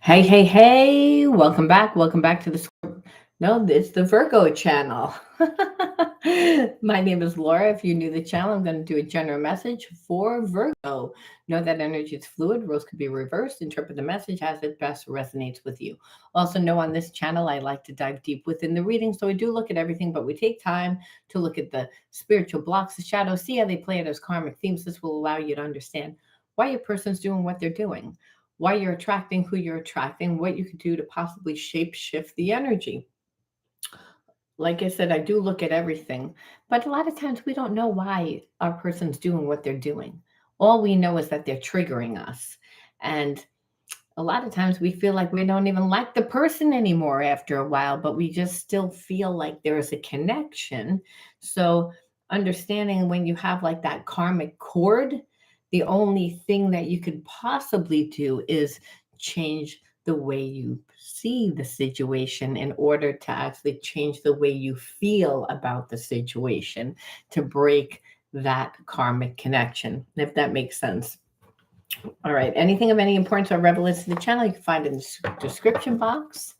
Hey, hey, hey, welcome back. Welcome back to the no, it's the Virgo channel. My name is Laura. If you're new to the channel, I'm going to do a general message for Virgo. Know that energy is fluid, roles could be reversed. Interpret the message as it best resonates with you. Also, know on this channel, I like to dive deep within the reading. So we do look at everything, but we take time to look at the spiritual blocks, the shadows, see how they play out as karmic themes. This will allow you to understand why a person's doing what they're doing, why you're attracting who you're attracting, what you could do to possibly shape shift the energy. Like I said, I do look at everything, but a lot of times we don't know why our person's doing what they're doing. All we know is that they're triggering us. And a lot of times we feel like we don't even like the person anymore after a while, but we just still feel like there is a connection. So, understanding when you have like that karmic cord, the only thing that you could possibly do is change the way you see the situation in order to actually change the way you feel about the situation to break that karmic connection, if that makes sense. All right. Anything of any importance or relevance to the channel, you can find in the description box.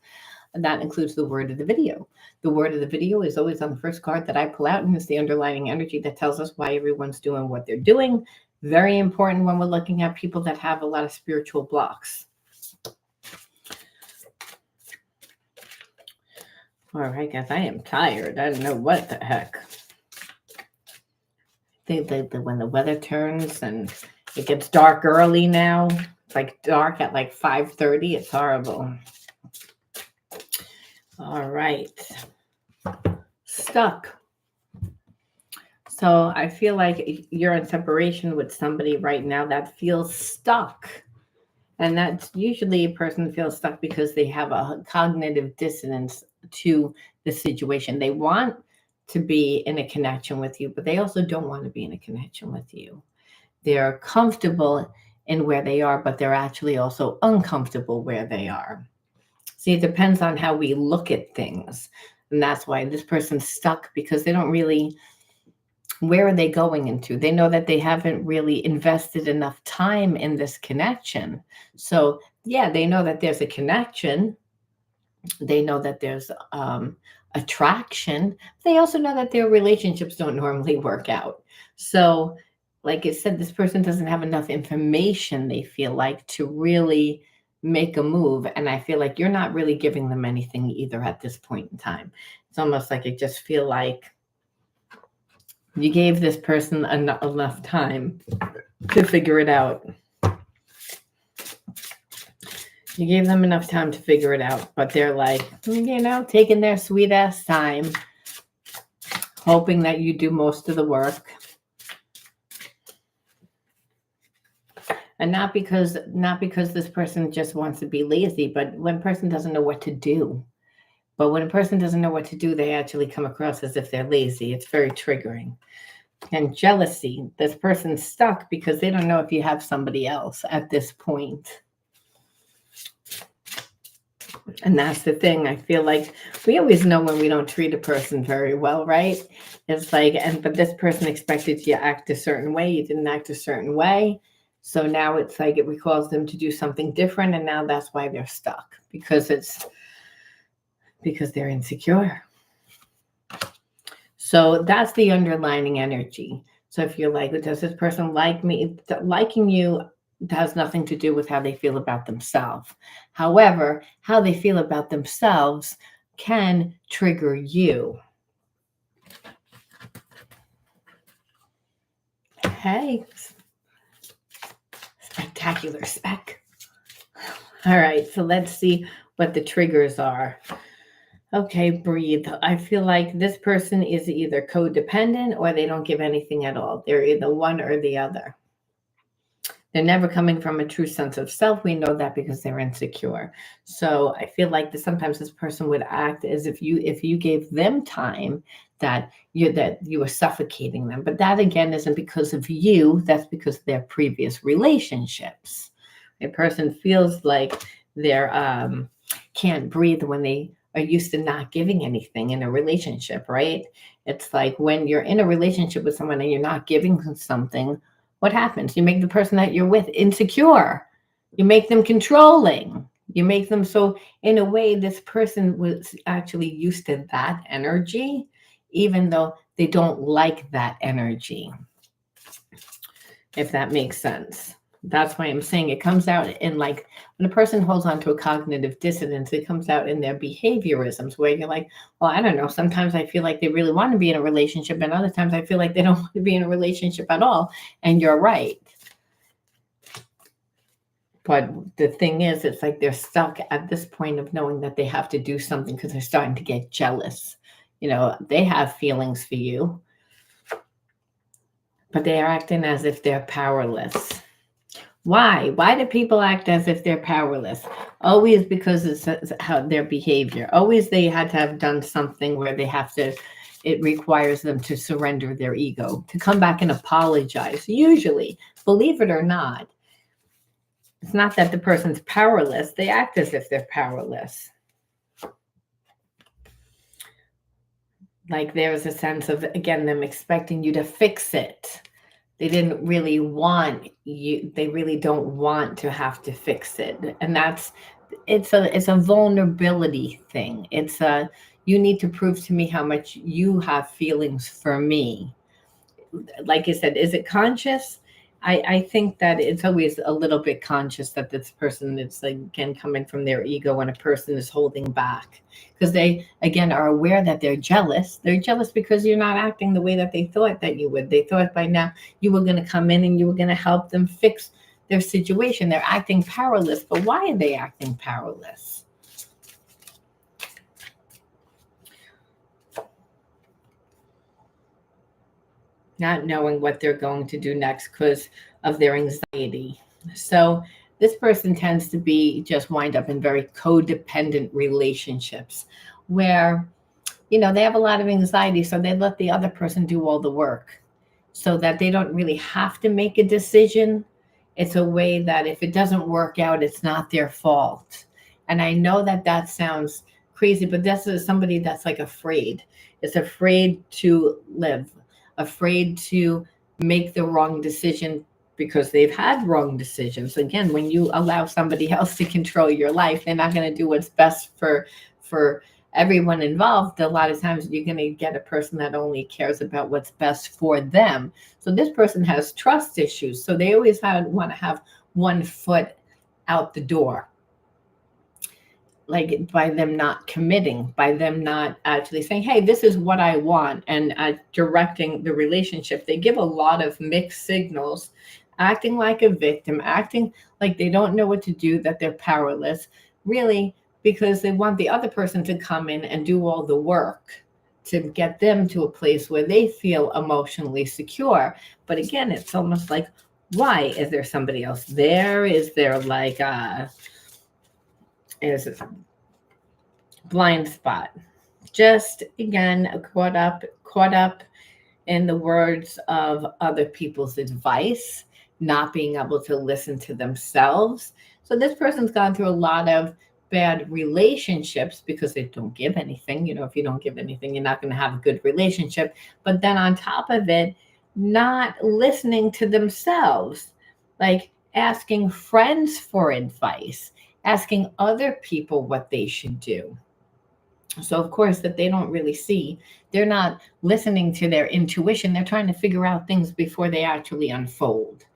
And that includes the word of the video. The word of the video is always on the first card that I pull out, and it's the underlying energy that tells us why everyone's doing what they're doing. Very important when we're looking at people that have a lot of spiritual blocks. All right, guys, I am tired. I don't know what the heck. When the weather turns and it gets dark early now, it's like dark at like 5:30. It's horrible. All right. Stuck. So I feel like you're in separation with somebody right now that feels stuck. And that's usually a person feels stuck because they have a cognitive dissonance to the situation. They want to be in a connection with you, but they also don't want to be in a connection with you. They're comfortable in where they are, but they're actually also uncomfortable where they are. See, it depends on how we look at things. And that's why this person's stuck, because they don't really, where are they going into? They know that they haven't really invested enough time in this connection. So, yeah, they know that there's a connection. They know that there's attraction. They also know that their relationships don't normally work out. So, like I said, this person doesn't have enough information, they feel like, to really make a move. And I feel like you're not really giving them anything either at this point in time. It's almost like I just feel like you gave this person enough time to figure it out. You gave them enough time to figure it out, but they're like, taking their sweet ass time, hoping that you do most of the work. And not because this person just wants to be lazy, but when a person doesn't know what to do. But when a person doesn't know what to do, they actually come across as if they're lazy. It's very triggering. And jealousy, this person's stuck because they don't know if you have somebody else at this point. And that's the thing. I feel like we always know when we don't treat a person very well, right? It's like, but this person expected you to act a certain way. You didn't act a certain way. So now it's like it recalls them to do something different. And now that's why they're stuck, because they're insecure. So that's the underlying energy. So if you're like, does this person like me? Liking you has nothing to do with how they feel about themselves. However, how they feel about themselves can trigger you. Hey, spectacular spec. All right, so let's see what the triggers are. Okay, breathe. I feel like this person is either codependent or they don't give anything at all. They're either one or the other. They're never coming from a true sense of self. We know that because they're insecure. So I feel like sometimes this person would act as if you gave them time, that you were suffocating them. But that again isn't because of you. That's because of their previous relationships. A person feels like they're can't breathe when they are used to not giving anything in a relationship, right? It's like when you're in a relationship with someone and you're not giving something, what happens? You make the person that you're with insecure. You make them controlling. You make them so, in a way, this person was actually used to that energy, even though they don't like that energy, if that makes sense. That's why I'm saying it comes out in, like, when a person holds on to a cognitive dissonance, it comes out in their behaviorisms where you're like, well, I don't know. Sometimes I feel like they really want to be in a relationship, and other times I feel like they don't want to be in a relationship at all. And you're right. But the thing is, it's like they're stuck at this point of knowing that they have to do something because they're starting to get jealous. They have feelings for you, but they are acting as if they're powerless. Why? Why do people act as if they're powerless? Always because it's how their behavior. Always they had to have done something where it requires them to surrender their ego, to come back and apologize. Usually, believe it or not, it's not that the person's powerless. They act as if they're powerless. Like there's a sense of, again, them expecting you to fix it. They didn't really want you. They really don't want to have to fix it. And it's a vulnerability thing. You need to prove to me how much you have feelings for me. Like I said, is it conscious? I think that it's always a little bit conscious that this person is, like, again, coming from their ego when a person is holding back. Because they, again, are aware that they're jealous. They're jealous because you're not acting the way that they thought that you would. They thought by now you were going to come in and you were going to help them fix their situation. They're acting powerless. But why are they acting powerless? Not knowing what they're going to do next because of their anxiety. So this person tends to be just wind up in very codependent relationships where, they have a lot of anxiety. So they let the other person do all the work so that they don't really have to make a decision. It's a way that if it doesn't work out, it's not their fault. And I know that sounds crazy, but this is somebody that's like afraid. It's afraid to live, afraid to make the wrong decision because they've had wrong decisions. Again, when you allow somebody else to control your life, they're not going to do what's best for everyone involved. A lot of times you're going to get a person that only cares about what's best for them. So this person has trust issues. So they always want to have one foot out the door. Like by them not committing, by them not actually saying, hey, this is what I want, and directing the relationship. They give a lot of mixed signals, acting like a victim, acting like they don't know what to do, that they're powerless, really, because they want the other person to come in and do all the work to get them to a place where they feel emotionally secure. But again, it's almost like, why? Is there somebody else there? Is there like is a blind spot? Just again, caught up in the words of other people's advice, not being able to listen to themselves. So this person's gone through a lot of bad relationships because they don't give anything. If you don't give anything, you're not going to have a good relationship. But then on top of it, not listening to themselves, like asking friends for advice, asking other people what they should do. So of course that they don't really see. They're not listening to their intuition. They're trying to figure out things before they actually unfold.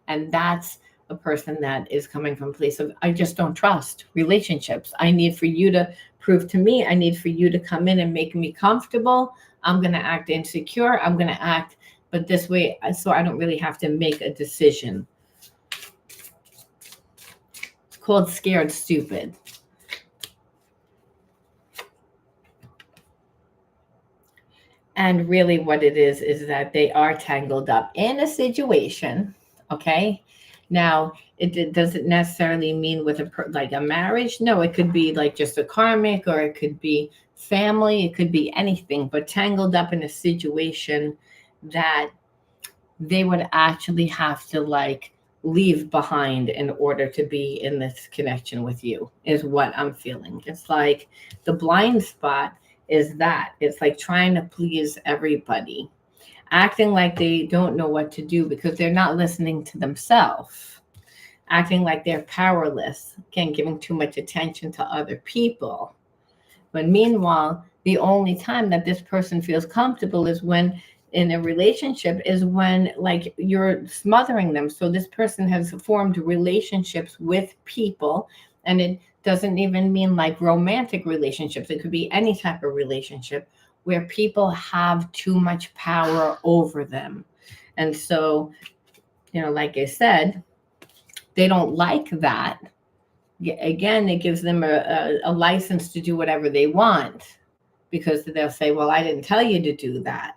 And that's a person that is coming from a place of, I just don't trust relationships. I need for you to prove to me. I need for you to come in and make me comfortable. I'm going to act insecure. I'm going to act, but this way, so I don't really have to make a decision. It's called scared stupid. And really what it is that they are tangled up in a situation, okay? Now, it doesn't necessarily mean with like a marriage. No, it could be like just a karmic, or it could be family. It could be anything, but tangled up in a situation that they would actually have to like leave behind in order to be in this connection with you, is what I'm feeling. It's like the blind spot is that it's like trying to please everybody, acting like they don't know what to do because they're not listening to themselves. acting like they're powerless, again, giving too much attention to other people. But meanwhile, the only time that this person feels comfortable is when in a relationship is when like you're smothering them. So this person has formed relationships with people, and it doesn't even mean like romantic relationships. It could be any type of relationship where people have too much power over them. And so, like I said, they don't like that. Again, it gives them a license to do whatever they want, because they'll say, well, I didn't tell you to do that.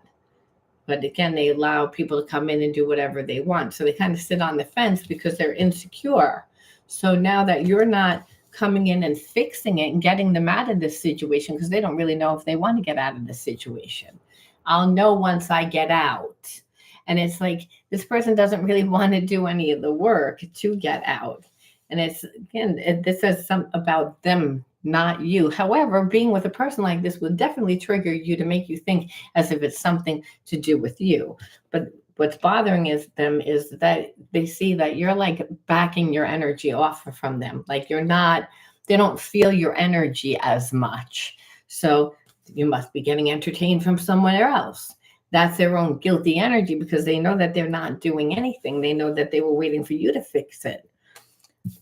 But again, they allow people to come in and do whatever they want. So they kind of sit on the fence because they're insecure. So now that you're not coming in and fixing it and getting them out of this situation, because they don't really know if they want to get out of this situation. I'll know once I get out. And it's like this person doesn't really want to do any of the work to get out. And it's, again, this says something about them, not you. However, being with a person like this will definitely trigger you to make you think as if it's something to do with you. But what's bothering them is that they see that you're like backing your energy off from them. Like they don't feel your energy as much. So you must be getting entertained from somewhere else. That's their own guilty energy, because they know that they're not doing anything. They know that they were waiting for you to fix it.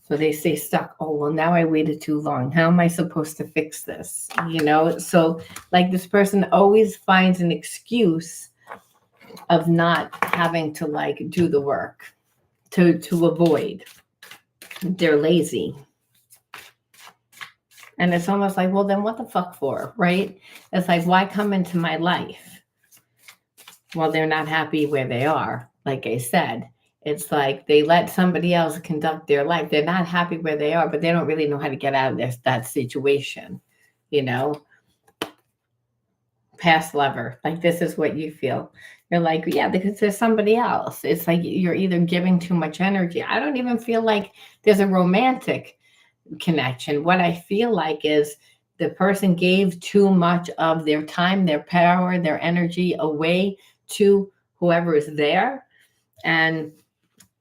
So they stay stuck. Oh, well, now I waited too long. How am I supposed to fix this? So like this person always finds an excuse of not having to like do the work to avoid. They're lazy. And it's almost like, well, then what the fuck for, right? It's like, why come into my life? Well, they're not happy where they are. Like I said, it's like they let somebody else conduct their life. They're not happy where they are, but they don't really know how to get out of that situation. Past lover, like this is what you feel. You're like, yeah, because there's somebody else. It's like you're either giving too much energy. I don't even feel like there's a romantic connection. What I feel like is the person gave too much of their time, their power, their energy away to whoever is there. And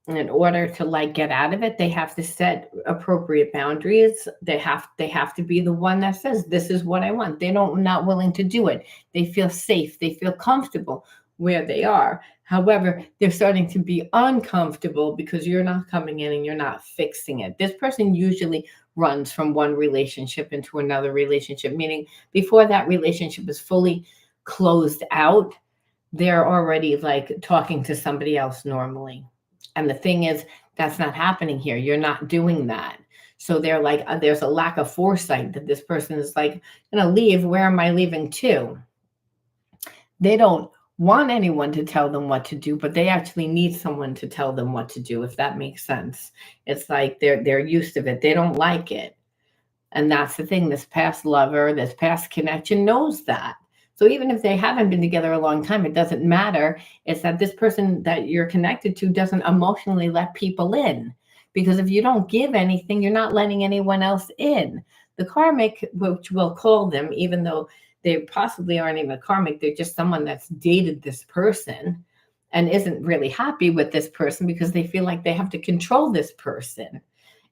in order to like get out of it, they have to set appropriate boundaries. They have to be the one that says, this is what I want. They're not willing to do it. They feel safe. They feel comfortable where they are. However, they're starting to be uncomfortable because you're not coming in and you're not fixing it. This person usually runs from one relationship into another relationship, meaning before that relationship is fully closed out, they're already like talking to somebody else normally. And the thing is, that's not happening here. You're not doing that. So they're like, there's a lack of foresight that this person is like, going to leave. Where am I leaving to? They don't want anyone to tell them what to do, but they actually need someone to tell them what to do, if that makes sense. It's like they're used to it. They don't like it. And that's the thing. This past lover, this past connection knows that. So even if they haven't been together a long time, it doesn't matter. It's that this person that you're connected to doesn't emotionally let people in. Because if you don't give anything, you're not letting anyone else in. The karmic, which we'll call them, even though they possibly aren't even a karmic, they're just someone that's dated this person and isn't really happy with this person because they feel like they have to control this person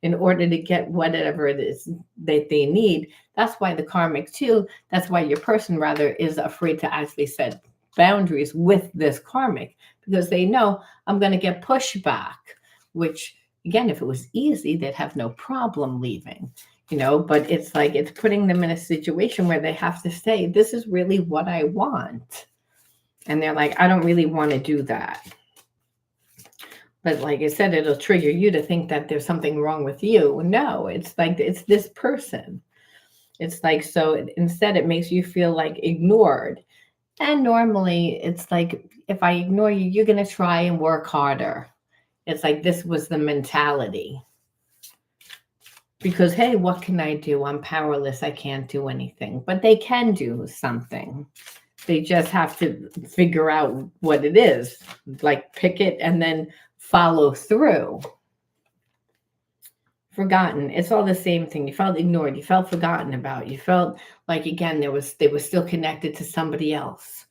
in order to get whatever it is that they need. That's why the karmic too, that's why your person rather is afraid to actually set boundaries with this karmic, because they know I'm going to get pushback, which again, if it was easy, they'd have no problem leaving, but it's like, it's putting them in a situation where they have to say, this is really what I want. And they're like, I don't really want to do that. But like I said, it'll trigger you to think that there's something wrong with you. No, it's like, it's this person. It's like, so instead it makes you feel like ignored. And normally it's like, if I ignore you, you're going to try and work harder. It's like, this was the mentality. Because, hey, what can I do? I'm powerless. I can't do anything. But they can do something. They just have to figure out what it is. Like, pick it and then follow through. Forgotten. It's all the same thing. You felt ignored. You felt forgotten about. You felt like, again, they were still connected to somebody else.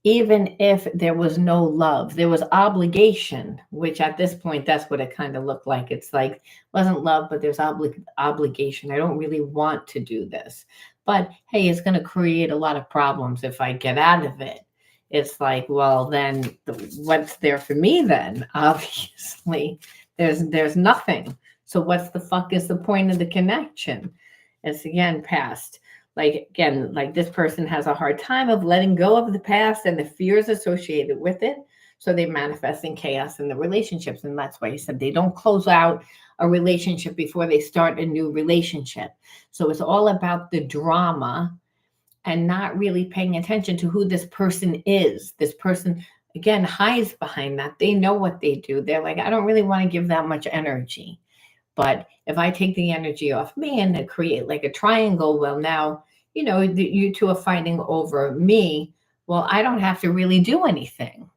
even if there was no love, there was obligation, which at this point, that's what it kind of looked like. It's like, wasn't love, but there's obligation. I don't really want to do this. But hey, it's going to create a lot of problems if I get out of it. It's like, well, then what's there for me then? Obviously, there's nothing. So what's the fuck is the point of the connection? It's again past. Like again, like this person has a hard time of letting go of the past and the fears associated with it. So they manifest in chaos in the relationships. And that's why he said they don't close out a relationship before they start a new relationship. So it's all about the drama and not really paying attention to who this person is. This person, again, hides behind that. They know what they do. They're like, I don't really want to give that much energy. But if I take the energy off me and create like a triangle, well, now, you two are fighting over me. Well, I don't have to really do anything.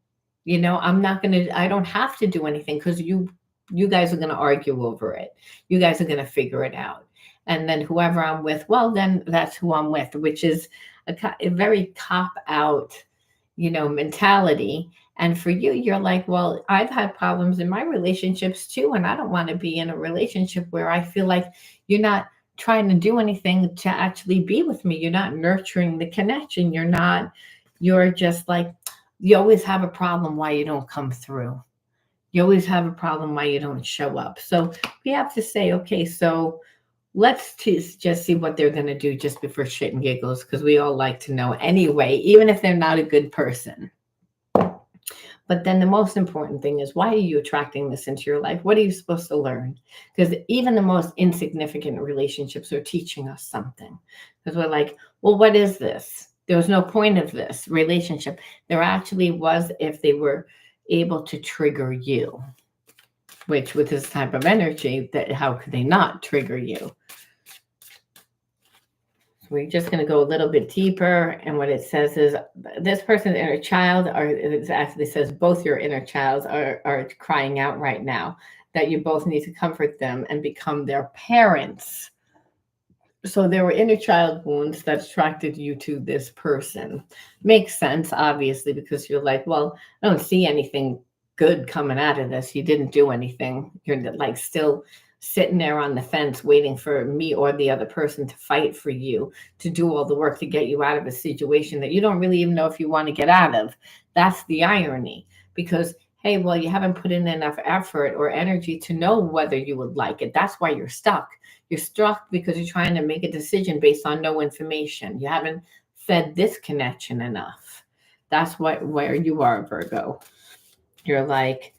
I don't have to do anything because you guys are going to argue over it. You guys are going to figure it out. And then whoever I'm with, well, then that's who I'm with, which is a very cop out, mentality. And for you, you're like, well, I've had problems in my relationships too. And I don't want to be in a relationship where I feel like you're not trying to do anything to actually be with me. You're not nurturing the connection. You're just like, you always have a problem why you don't come through. You always have a problem why you don't show up. So we have to say, okay, so let's just see what they're going to do just before shit and giggles, because we all like to know anyway, even if they're not a good person. But then the most important thing is, why are you attracting this into your life? What are you supposed to learn? Because even the most insignificant relationships are teaching us something. Because we're like, well, what is this? There was no point of this relationship. There actually was if they were able to trigger you, which with this type of energy, that how could they not trigger you? We're just going to go a little bit deeper. And what it says is this person's inner child, or it actually says both your inner childs are crying out right now, that you both need to comfort them and become their parents. So there were inner child wounds that attracted you to this person. Makes sense, obviously, because you're like, well, I don't see anything good coming out of this. You didn't do anything. You're like still sitting there on the fence waiting for me or the other person to fight for you, to do all the work to get you out of a situation that you don't really even know if you want to get out of. That's the irony, because hey, well, you haven't put in enough effort or energy to know whether you would like it. That's why you're stuck. You're stuck because you're trying to make a decision based on no information. You haven't fed this connection enough. That's where you are, Virgo. You're like,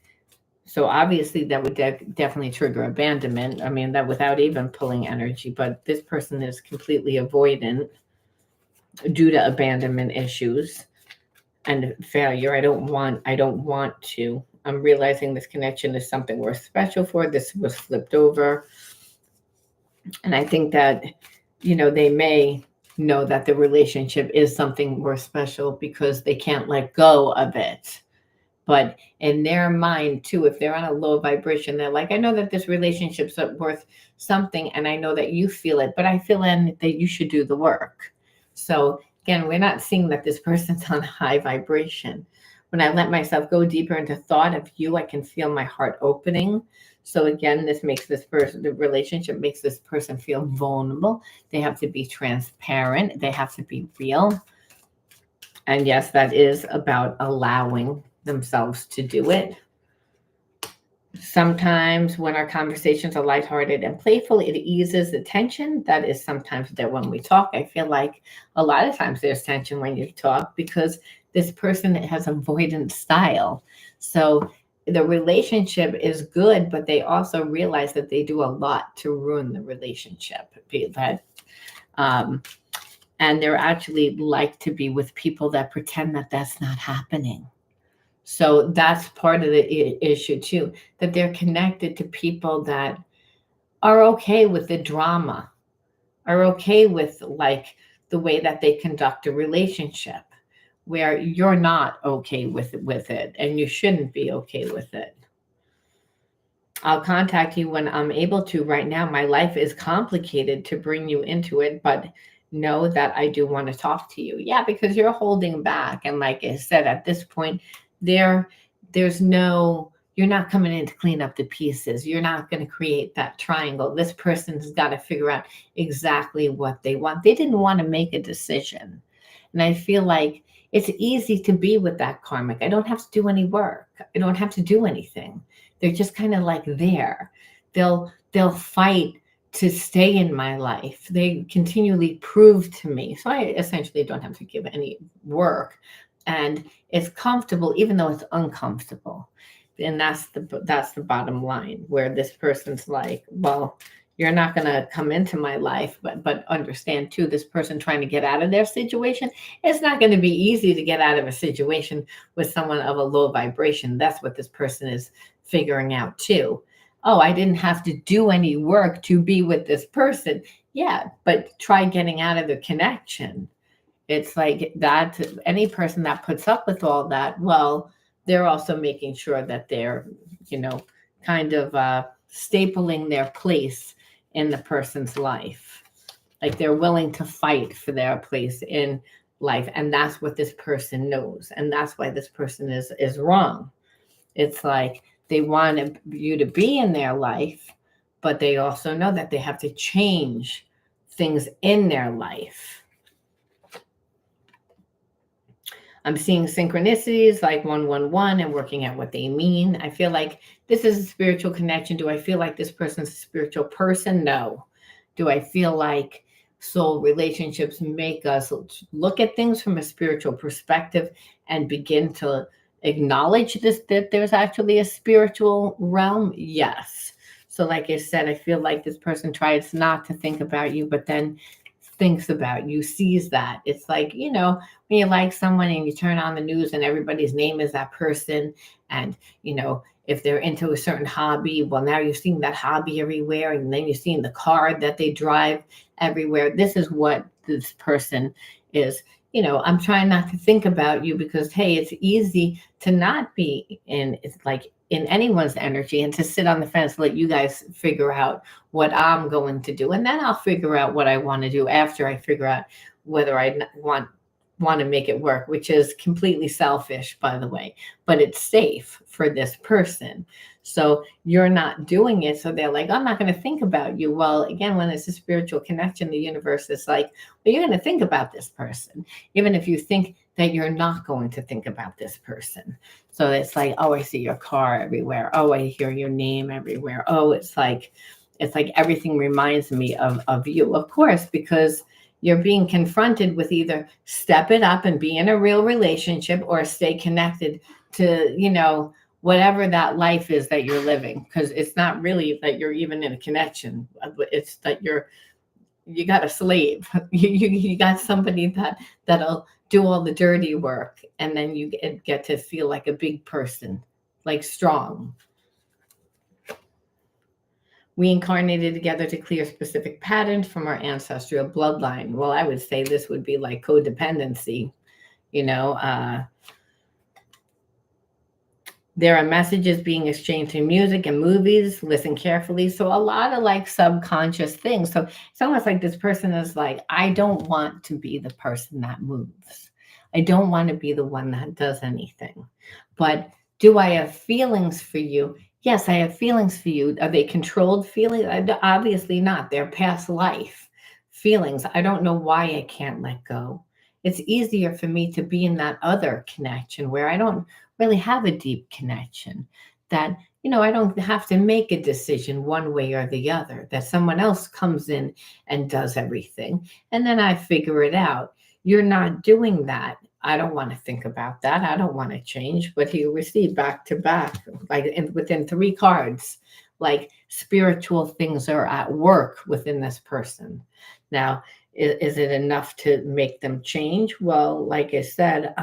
so obviously that would definitely trigger abandonment. I mean, that without even pulling energy, but this person is completely avoidant due to abandonment issues and failure. I don't want to. I'm realizing this connection is something we're special for. This was flipped over. And I think that, they may know that the relationship is something more special because they can't let go of it. But in their mind too, if they're on a low vibration, they're like, I know that this relationship's worth something, and I know that you feel it, but I feel that you should do the work. So again, we're not seeing that this person's on high vibration. When I let myself go deeper into thought of you, I can feel my heart opening. So again, the relationship makes this person feel vulnerable. They have to be transparent. They have to be real. And yes, that is about allowing themselves to do it. Sometimes when our conversations are lighthearted and playful, it eases the tension. That is sometimes that when we talk, I feel like a lot of times there's tension when you talk because this person has avoidant style. So the relationship is good, but they also realize that they do a lot to ruin the relationship. And they're actually like to be with people that pretend that that's not happening. So that's part of the issue too, that they're connected to people that are okay with the drama, are okay with like the way that they conduct a relationship, where you're not okay with it, and you shouldn't be okay with it. I'll contact you when I'm able to. Right now, my life is complicated to bring you into it, but know that I do want to talk to you. Yeah, because you're holding back. And like I said, at this point, there there's no, you're not coming in to clean up the pieces. You're not going to create that triangle. This person's got to figure out exactly what they want. They didn't want to make a decision. And I feel like it's easy to be with that karmic. I don't have to do any work. I don't have to do anything. They're just kind of like there. They'll fight to stay in my life. They continually prove to me. So I essentially don't have to give any work. And it's comfortable, even though it's uncomfortable. And that's the bottom line, where this person's like, well, you're not going to come into my life, but understand too, this person trying to get out of their situation, it's not going to be easy to get out of a situation with someone of a low vibration. That's what this person is figuring out too. Oh, I didn't have to do any work to be with this person. Yeah, but try getting out of the connection. It's like that. Any person that puts up with all that, well, they're also making sure that they're, you know, kind of stapling their place in the person's life. Like they're willing to fight for their place in life. And that's what this person knows. And that's why this person is wrong. It's like they want you to be in their life, but they also know that they have to change things in their life. I'm seeing synchronicities like 111 and working out what they mean. I feel like this is a spiritual connection. Do I feel like this person's a spiritual person? No. Do I feel like soul relationships make us look at things from a spiritual perspective and begin to acknowledge this, that there's actually a spiritual realm? Yes. So like I said, I feel like this person tries not to think about you, but then thinks about you, sees that. It's like, you know, when you like someone and you turn on the news and everybody's name is that person, and you know, if they're into a certain hobby, well, now you're seeing that hobby everywhere, and then you're seeing the car that they drive everywhere. This is what this person is. You know, I'm trying not to think about you because, hey, it's easy to not be in, it's like in anyone's energy, and to sit on the fence, let you guys figure out what I'm going to do, and then I'll figure out what I want to do after I figure out whether I want to make it work, which is completely selfish, by the way, but it's safe for this person. So you're not doing it. So they're like, I'm not going to think about you. Well, again, when it's a spiritual connection, the universe is like, well, you're going to think about this person, even if you think that you're not going to think about this person. So it's like, oh, I see your car everywhere. Oh, I hear your name everywhere. Oh, it's like everything reminds me of you, of course, because you're being confronted with either step it up and be in a real relationship or stay connected to, you know, whatever that life is that you're living. Because it's not really that you're even in a connection. It's that you got a slave. You got somebody that'll do all the dirty work, and then you get to feel like a big person, like strong. We incarnated together to clear specific patterns from our ancestral bloodline. Well, I would say this would be like codependency. You know, there are messages being exchanged in music and movies. Listen carefully. So a lot of like subconscious things. So it's almost like this person is like, I don't want to be the person that moves. I don't want to be the one that does anything. But do I have feelings for you? Yes, I have feelings for you. Are they controlled feelings? Obviously not. They're past life feelings. I don't know why I can't let go. It's easier for me to be in that other connection where I don't really have a deep connection, that, you know, I don't have to make a decision one way or the other, that someone else comes in and does everything. And then I figure it out. You're not doing that. I don't want to think about that. I don't want to change. But here we see back to back, like within 3 cards, like spiritual things are at work within this person. Now, is it enough to make them change? Well, like I said,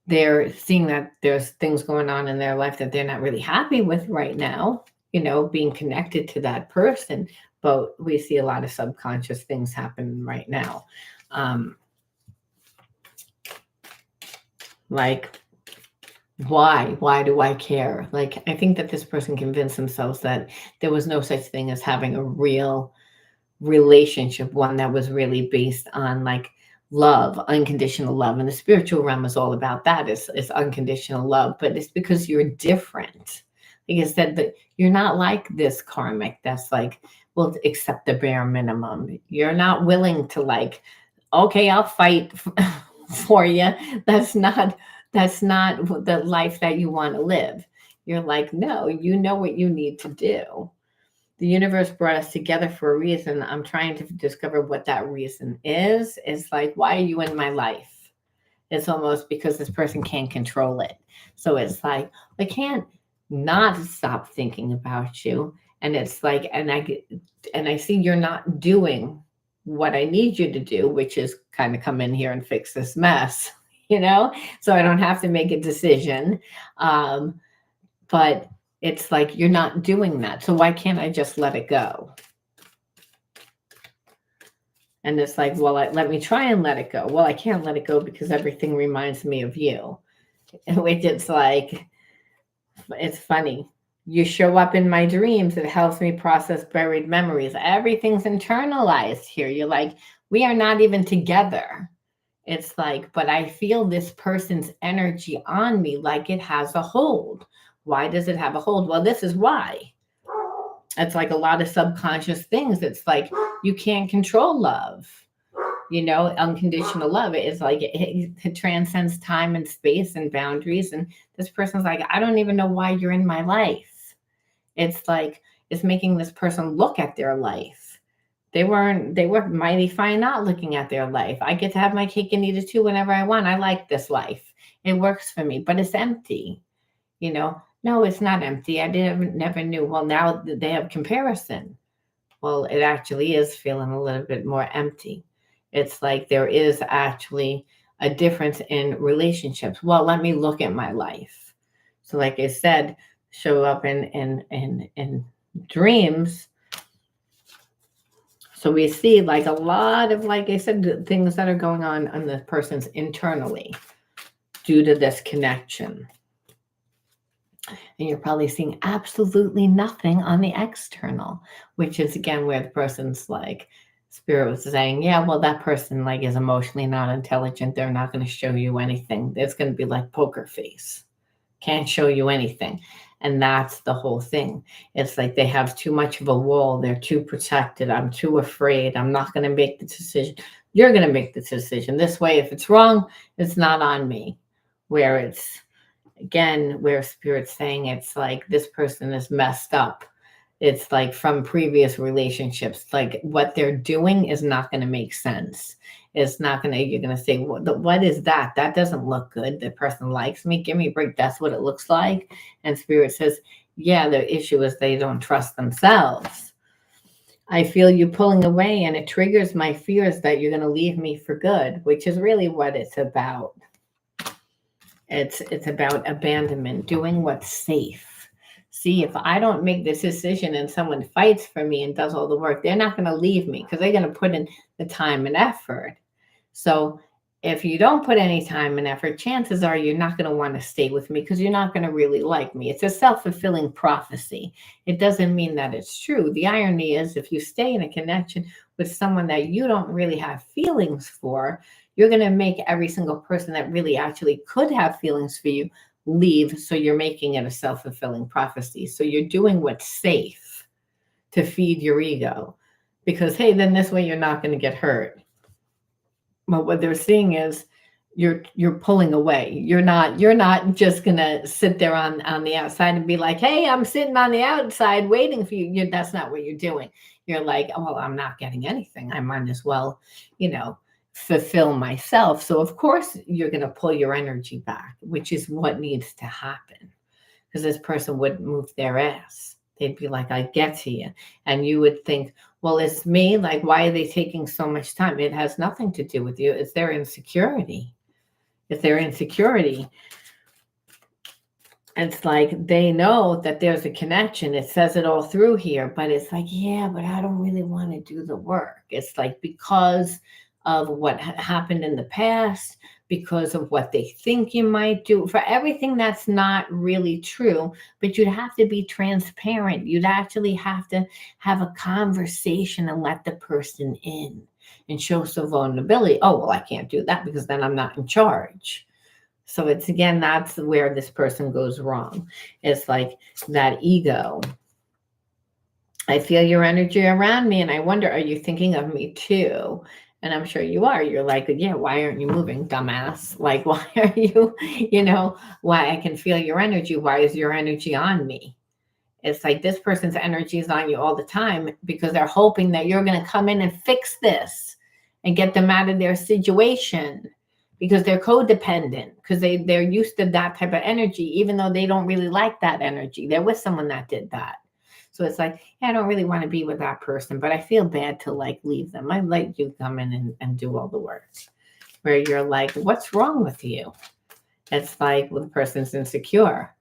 they're seeing that there's things going on in their life that they're not really happy with right now, you know, being connected to that person. But we see a lot of subconscious things happen right now. Like, why do I care? Like, I think that this person convinced themselves that there was no such thing as having a real relationship, one that was really based on like love, unconditional love. And the spiritual realm is all about that. It's unconditional love, but it's because you're different. Like I said, that you're not like this karmic that's like, will accept the bare minimum. You're not willing to like, okay, I'll fight for you. That's not that's not the life that you want to live. You're like, no, you know what you need to do. The universe brought us together for a reason. I'm trying to discover what that reason is. It's like, why are you in my life? It's almost because this person can't control it. So it's like, I can't not stop thinking about you. And it's like, and I see you're not doing what I need you to do, which is kind of come in here and fix this mess, you know? So I don't have to make a decision. But it's like you're not doing that. So why can't I just let it go? And it's like, well, let me try and let it go. Well, I can't let it go because everything reminds me of you. Which it's like, it's funny. You show up in my dreams. It helps me process buried memories. Everything's internalized here. You're like, we are not even together. It's like, but I feel this person's energy on me like it has a hold. Why does it have a hold? Well, this is why. It's like a lot of subconscious things. It's like you can't control love. You know, unconditional love is like it transcends time and space and boundaries. And this person's like, I don't even know why you're in my life. It's like it's making this person look at their life. They were mighty fine not looking at their life. I get to have my cake and eat it too whenever I want. I like this life. It works for me, but it's empty. You know, no, it's not empty. I never knew. Well, now they have comparison. Well, it actually is feeling a little bit more empty. It's like there is actually a difference in relationships. Well, let me look at my life. So, like I said, show up in dreams. So we see like a lot of, like I said, things that are going on the person's internally due to this connection. And you're probably seeing absolutely nothing on the external, which is again where the person's like, spirit was saying, yeah, well, that person like is emotionally not intelligent. They're not going to show you anything. It's going to be like poker face. Can't show you anything. And that's the whole thing. It's like they have too much of a wall. They're too protected. I'm too afraid. I'm not going to make the decision. You're going to make the decision. This way, if it's wrong, it's not on me. Where it's, again, where spirit's saying it's like this person is messed up. It's like from previous relationships, like what they're doing is not going to make sense. It's not going to, you're going to say, what is that? That doesn't look good. The person likes me. Give me a break. That's what it looks like. And spirit says, yeah, the issue is they don't trust themselves. I feel you pulling away and it triggers my fears that you're going to leave me for good, which is really what it's about. It's about abandonment, doing what's safe. See, if I don't make this decision and someone fights for me and does all the work, they're not going to leave me because they're going to put in the time and effort. So if you don't put any time and effort, chances are you're not going to want to stay with me because you're not going to really like me. It's a self-fulfilling prophecy. It doesn't mean that it's true. The irony is if you stay in a connection with someone that you don't really have feelings for, you're going to make every single person that really actually could have feelings for you leave. So you're making it a self-fulfilling prophecy. So you're doing what's safe to feed your ego because, hey, then this way you're not going to get hurt. But what they're seeing is you're pulling away. You're not just going to sit there on the outside and be like, hey, I'm sitting on the outside waiting for you. That's not what you're doing. You're like, oh, well, I'm not getting anything. I might as well, fulfill myself. So of course you're going to pull your energy back, which is what needs to happen. Because this person wouldn't move their ass. They'd be like, I get to you. And you would think, well, it's me. Like, why are they taking so much time? It has nothing to do with you. It's their insecurity. It's their insecurity. It's like they know that there's a connection. It says it all through here, but it's like, yeah, but I don't really want to do the work. It's like because of what happened in the past, because of what they think you might do, for everything that's not really true. But you'd have to be transparent. You'd actually have to have a conversation and let the person in and show some vulnerability. Oh, well, I can't do that because then I'm not in charge. So it's, again, that's where this person goes wrong. It's like that ego. I feel your energy around me, and I wonder, are you thinking of me too? And I'm sure you are. You're like, yeah, why aren't you moving, dumbass? Like, why are you, why I can feel your energy. Why is your energy on me? It's like this person's energy is on you all the time because they're hoping that you're going to come in and fix this and get them out of their situation, because they're codependent, because they're used to that type of energy, even though they don't really like that energy. They're with someone that did that. So it's like, yeah, I don't really want to be with that person, but I feel bad to like leave them. I let you come in and do all the work. Where you're like, what's wrong with you? It's like, well, the person's insecure.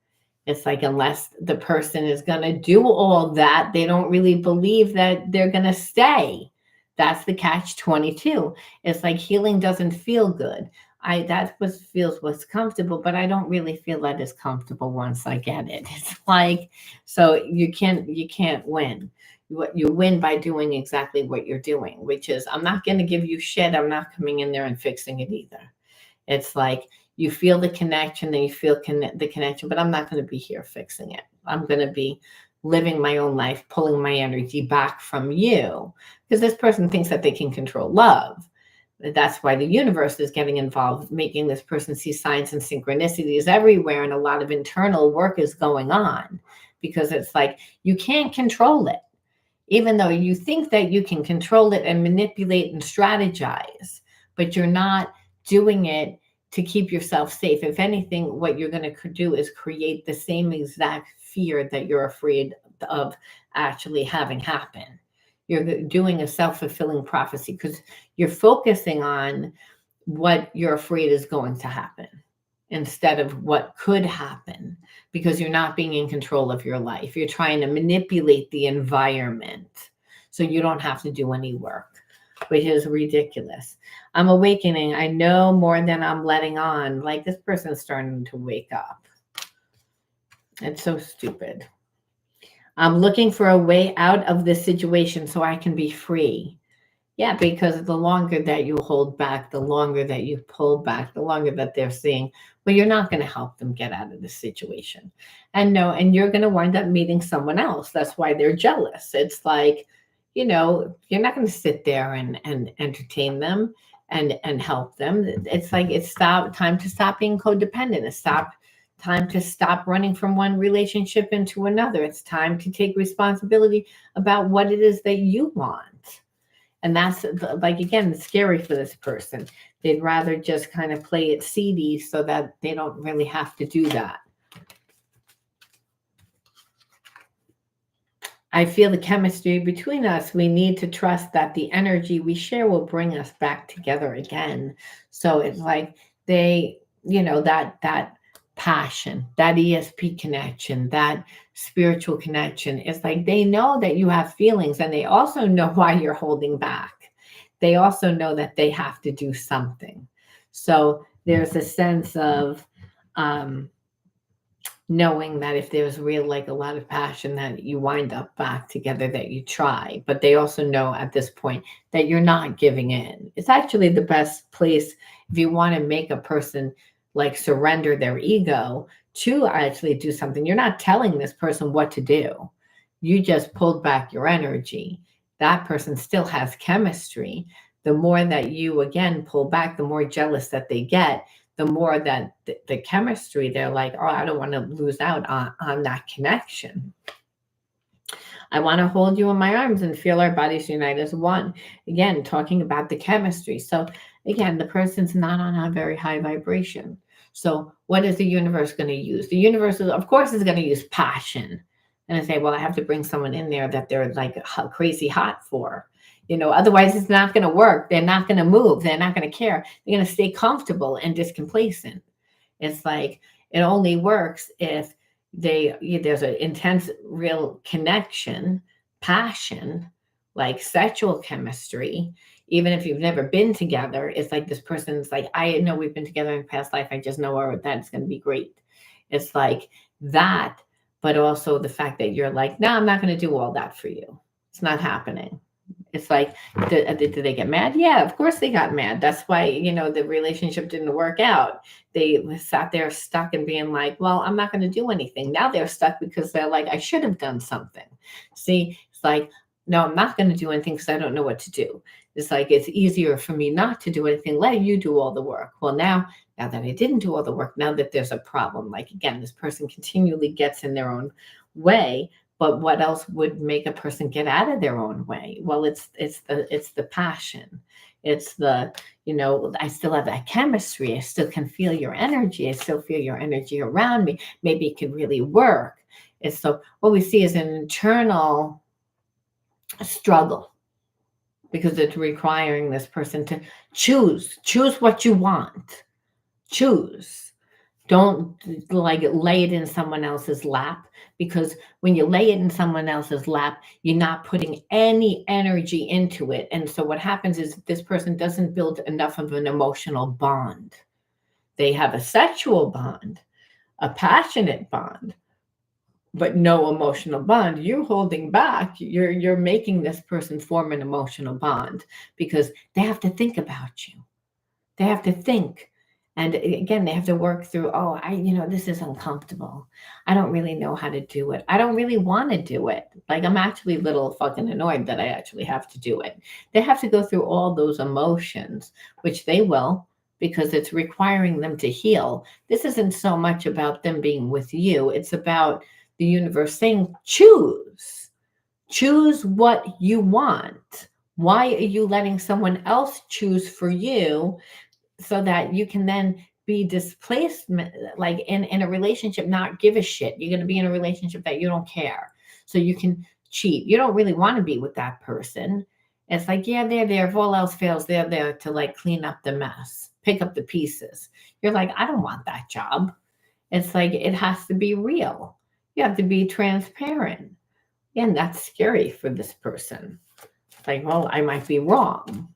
It's like, unless the person is going to do all that, they don't really believe that they're going to stay. That's the catch-22. It's like healing doesn't feel good. That feels what's comfortable, but I don't really feel that is comfortable once I get it. It's like, so you can't win. You win by doing exactly what you're doing, which is, I'm not going to give you shit. I'm not coming in there and fixing it either. It's like, you feel the connection, then you feel the connection, but I'm not going to be here fixing it. I'm going to be living my own life, pulling my energy back from you, because this person thinks that they can control love. That's why the universe is getting involved, making this person see signs and synchronicities everywhere, and a lot of internal work is going on, because it's like, you can't control it, even though you think that you can control it and manipulate and strategize, but you're not doing it to keep yourself safe. If anything, what you're going to do is create the same exact fear that you're afraid of actually having happen. You're doing a self-fulfilling prophecy because you're focusing on what you're afraid is going to happen instead of what could happen, because you're not being in control of your life. You're trying to manipulate the environment so you don't have to do any work, which is ridiculous. I'm awakening. I know more than I'm letting on. Like, this person's starting to wake up. It's so stupid. I'm looking for a way out of this situation so I can be free. Yeah, because the longer that you hold back, the longer that you pull back, the longer that they're saying, well, you're not going to help them get out of this situation. And no, and you're going to wind up meeting someone else. That's why they're jealous. It's like, you're not going to sit there and entertain them and help them. It's like, it's time to stop being codependent. It's time to stop running from one relationship into another. It's time to take responsibility about what it is that you want. And that's, like, again, it's scary for this person. They'd rather just kind of play it seedy so that they don't really have to do that. I feel the chemistry between us. We need to trust that the energy we share will bring us back together again. So it's like that passion, that ESP connection, that spiritual connection. It's like they know that you have feelings, and they also know why you're holding back. They also know that they have to do something. So there's a sense of knowing that if there's real, like, a lot of passion, that you wind up back together, that you try. But they also know at this point that you're not giving in. It's actually the best place if you want to make a person like surrender their ego to actually do something. You're not telling this person what to do. You just pulled back your energy. That person still has chemistry. The more that you, again, pull back, the more jealous that they get, the more that the chemistry, they're like, oh, I don't want to lose out on that connection. I want to hold you in my arms and feel our bodies unite as one. Again, talking about the chemistry. So again, the person's not on a very high vibration. So what is the universe going to use? The universe, of course, is going to use passion. And I say, well, I have to bring someone in there that they're like crazy hot for. Otherwise it's not going to work. They're not going to move. They're not going to care. They're going to stay comfortable and discomplacent. It's like, it only works if there's an intense, real connection, passion, like sexual chemistry, even if you've never been together. It's like this person's like, I know we've been together in past life. I just know that's going to be great. It's like that, but also the fact that you're like, no, I'm not going to do all that for you. It's not happening. It's like, did they get mad? Yeah, of course they got mad. That's why, the relationship didn't work out. They sat there stuck and being like, well, I'm not going to do anything. Now they're stuck because they're like, I should have done something. See, it's like, no, I'm not going to do anything because I don't know what to do. It's like, it's easier for me not to do anything. Let you do all the work. Well, now that I didn't do all the work, now that there's a problem, like again, this person continually gets in their own way. But what else would make a person get out of their own way? Well, it's the passion. It's the, I still have that chemistry. I still can feel your energy. I still feel your energy around me. Maybe it could really work. And so what we see is an internal struggle because it's requiring this person to choose what you want. Choose. Don't like lay it in someone else's lap, because when you lay it in someone else's lap, you're not putting any energy into it. And so what happens is this person doesn't build enough of an emotional bond. They have a sexual bond, a passionate bond, but no emotional bond. You're holding back. You're making this person form an emotional bond because they have to think about you. They have to think. And again, they have to work through, this is uncomfortable. I don't really know how to do it. I don't really want to do it. Like, I'm actually a little fucking annoyed that I actually have to do it. They have to go through all those emotions, which they will, because it's requiring them to heal. This isn't so much about them being with you. It's about the universe saying, choose. Choose what you want. Why are you letting someone else choose for you? So that you can then be displaced, like in a relationship, not give a shit. You're going to be in a relationship that you don't care. So you can cheat. You don't really want to be with that person. It's like, yeah, they're there. If all else fails, they're there to like clean up the mess, pick up the pieces. You're like, I don't want that job. It's like, it has to be real. You have to be transparent. And that's scary for this person. It's like, well, I might be wrong.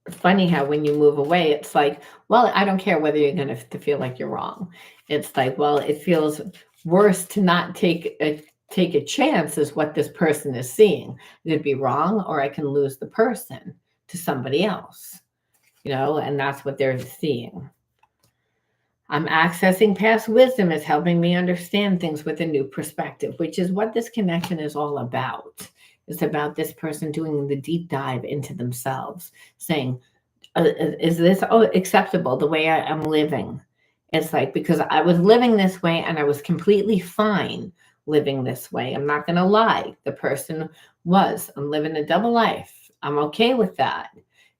Funny how when you move away, it's like, well, I don't care whether you're going to feel like you're wrong. It's like, well, it feels worse to not take a chance is what this person is seeing. It could be wrong, or I can lose the person to somebody else, and that's what they're seeing. I'm accessing past wisdom. Is helping me understand things with a new perspective, which is what this connection is all about. It's about this person doing the deep dive into themselves, saying, is this acceptable the way I am living? It's like, because I was living this way and I was completely fine living this way. I'm not going to lie. The person was. I'm living a double life. I'm okay with that.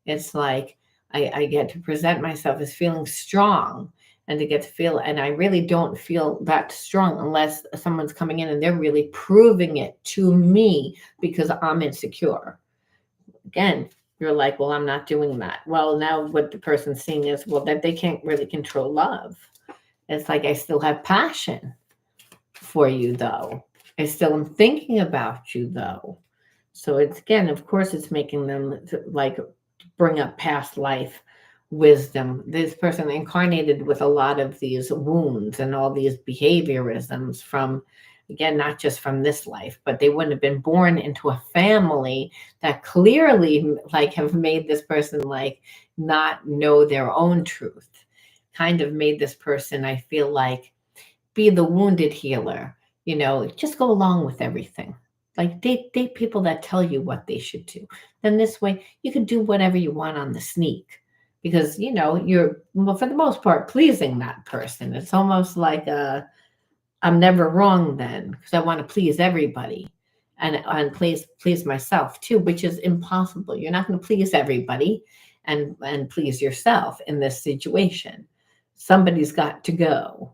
It's like I get to present myself as feeling strong, and to get to feel, and I really don't feel that strong unless someone's coming in and they're really proving it to me because I'm insecure. Again, you're like, well, I'm not doing that. Well, now what the person's seeing is, well, that they can't really control love. It's like, I still have passion for you, though. I still am thinking about you, though. So it's, again, of course, it's making them like bring up past life wisdom. This person incarnated with a lot of these wounds and all these behaviorisms from, again, not just from this life, but they wouldn't have been born into a family that clearly like have made this person like not know their own truth. Kind of made this person, I feel like, be the wounded healer, just go along with everything. Like date people that tell you what they should do. Then this way you can do whatever you want on the sneak, because you're, well, for the most part, pleasing that person. It's almost like I'm never wrong then, because I want to please everybody and please myself too, which is impossible. You're not going to please everybody and please yourself in this situation. Somebody's got to go.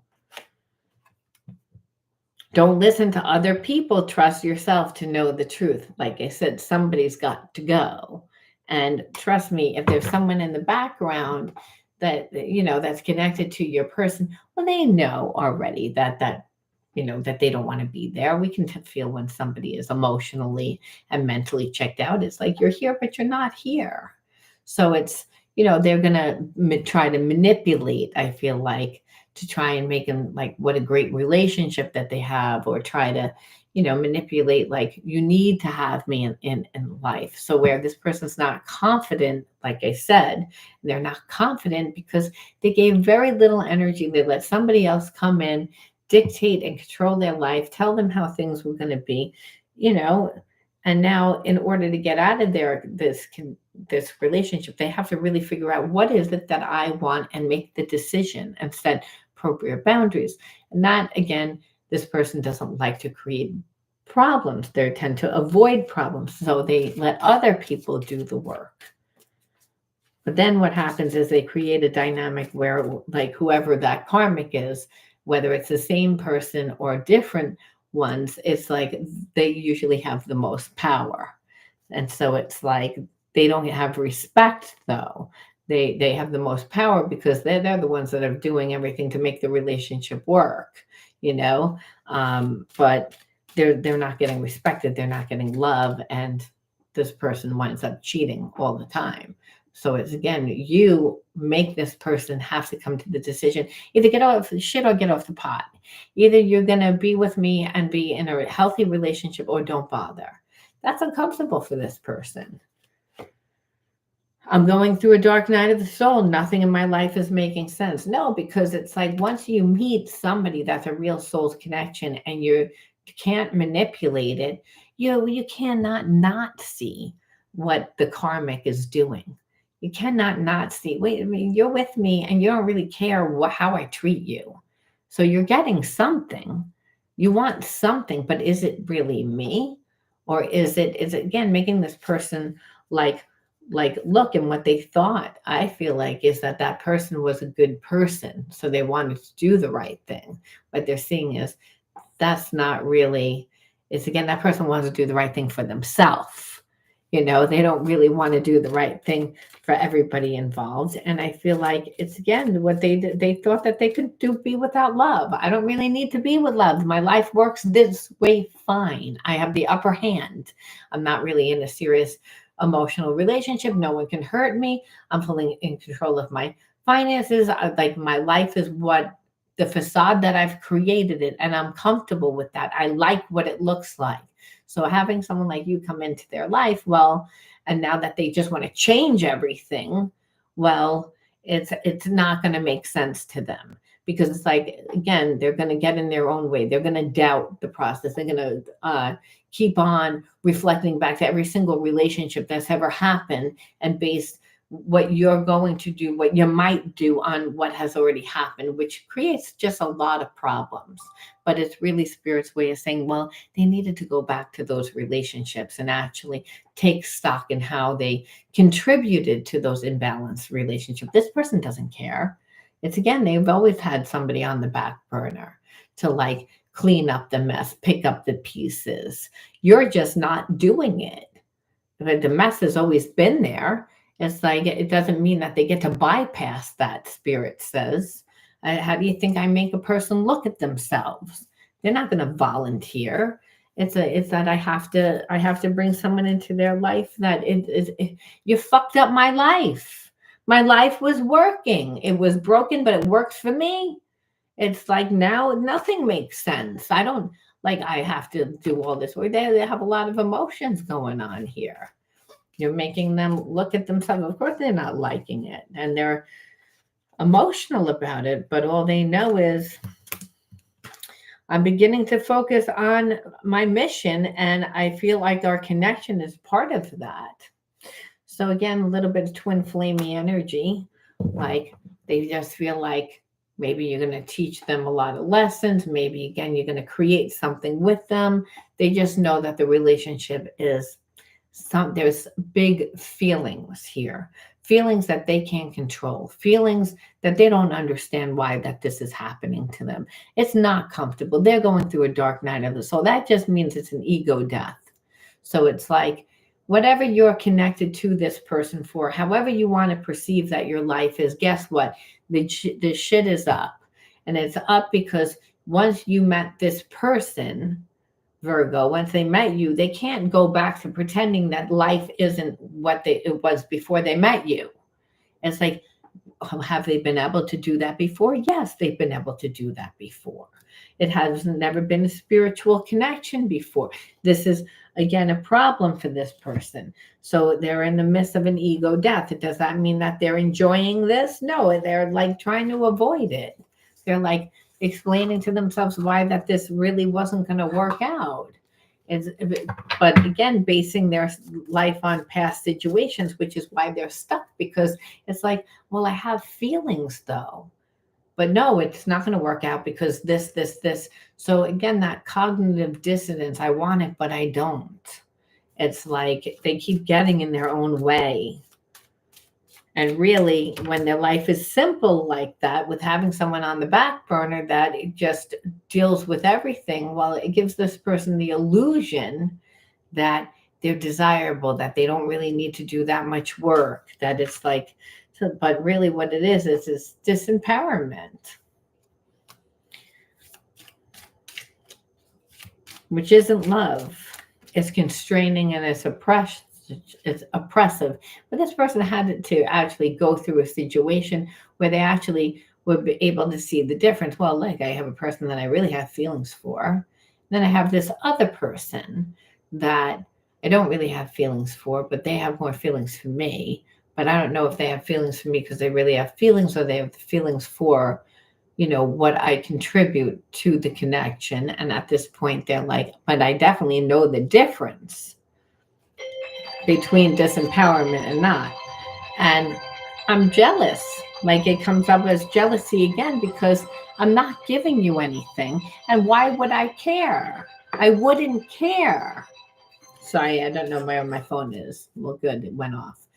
Don't listen to other people. Trust yourself to know the truth. Like I said, somebody's got to go. And trust me, if there's someone in the background that, that's connected to your person, well, they know already that that they don't want to be there. We can feel when somebody is emotionally and mentally checked out. It's like, you're here, but you're not here. So it's, they're going to try to manipulate, I feel like, to try and make them like what a great relationship that they have, or try to, manipulate, like, you need to have me in life. So where this person's not confident, like I said, they're not confident because they gave very little energy. They let somebody else come in, dictate and control their life, tell them how things were going to be, you know, and now in order to get out of this relationship, they have to really figure out, what is it that I want, and make the decision and set appropriate boundaries. And that, again, this person doesn't like to create problems. They tend to avoid problems, so they let other people do the work. But then what happens is they create a dynamic where, like, whoever that karmic is, whether it's the same person or different ones, it's like they usually have the most power. And so it's like they don't have respect, though. They have the most power because they're the ones that are doing everything to make the relationship work, but they're not getting respected, they're not getting love, and this person winds up cheating all the time. So it's, again, you make this person have to come to the decision, either get off the shit or get off the pot. Either you're going to be with me and be in a healthy relationship, or don't bother. That's uncomfortable for this person. I'm going through a dark night of the soul. Nothing in my life is making sense. No, because it's like, once you meet somebody that's a real soul's connection and you can't manipulate it, you cannot not see what the karmic is doing. You cannot not see, wait, I mean, you're with me and you don't really care how I treat you. So you're getting something. You want something, but is it really me? Or is it again, making this person like look, and what they thought, I feel like, is that person was a good person. So they wanted to do the right thing. What they're seeing is that's not really, it's, again, that person wants to do the right thing for themselves. They don't really want to do the right thing for everybody involved. And I feel like it's, again, what they thought that they could be without love. I don't really need to be with love. My life works this way fine. I have the upper hand. I'm not really in a serious emotional relationship. No one can hurt me. I'm fully in control of my finances. Like, my life is what the facade that I've created it, and I'm comfortable with that. I like what it looks like. So having someone like you come into their life, well, and now that they just want to change everything, well, it's not going to make sense to them, because it's like, again, they're going to get in their own way. They're going to doubt the process. They're going to keep on reflecting back to every single relationship that's ever happened and base what you're going to do, what you might do, on what has already happened, which creates just a lot of problems. But it's really Spirit's way of saying, well, they needed to go back to those relationships and actually take stock in how they contributed to those imbalanced relationships. This person doesn't care. It's, again, they've always had somebody on the back burner to, like, clean up the mess, pick up the pieces. You're just not doing it. The mess has always been there. It's like, it doesn't mean that they get to bypass that, Spirit says. How do you think I make a person look at themselves? They're not going to volunteer. It's that I have to bring someone into their life that you fucked up my life. My life was working. It was broken, but it works for me. It's like, now nothing makes sense. I don't, like, I have to do all this work. They have a lot of emotions going on here. You're making them look at themselves. Of course, they're not liking it, and they're emotional about it, but all they know is, I'm beginning to focus on my mission, and I feel like our connection is part of that. So again, a little bit of twin flamey energy. Like, they just feel like maybe you're going to teach them a lot of lessons. Maybe, again, you're going to create something with them. They just know that the relationship is there's big feelings here, feelings that they can't control, feelings that they don't understand why that this is happening to them. It's not comfortable. They're going through a dark night of the soul. That just means it's an ego death. So it's like, whatever you're connected to this person for, however you want to perceive that your life is, guess what? The shit is up. And it's up because once you met this person, Virgo, once they met you, they can't go back to pretending that life isn't what it was before they met you. It's like, have they been able to do that before? Yes, they've been able to do that before. It has never been a spiritual connection before. This is, again, a problem for this person. So they're in the midst of an ego death. Does that mean that they're enjoying this? No, they're like trying to avoid it. They're like explaining to themselves why that this really wasn't going to work out. It's, but again, basing their life on past situations, which is why they're stuck, because it's like, well, I have feelings though. But no, it's not going to work out because this. So again, that cognitive dissonance, I want it, but I don't. It's like they keep getting in their own way. And really, when their life is simple like that, with having someone on the back burner that it just deals with everything, well, it gives this person the illusion that they're desirable, that they don't really need to do that much work, that it's like, so, but really what it is disempowerment, which isn't love. It's constraining and it's oppressive. But this person had to actually go through a situation where they actually would be able to see the difference. Well, like, I have a person that I really have feelings for. Then I have this other person that I don't really have feelings for, but they have more feelings for me. But I don't know if they have feelings for me because they really have feelings, or they have feelings for, what I contribute to the connection. And at this point, they're like, but I definitely know the difference between disempowerment and not. And I'm jealous. Like, it comes up as jealousy again because I'm not giving you anything. And why would I care? I wouldn't care. Sorry, I don't know where my phone is. Well, good, it went off.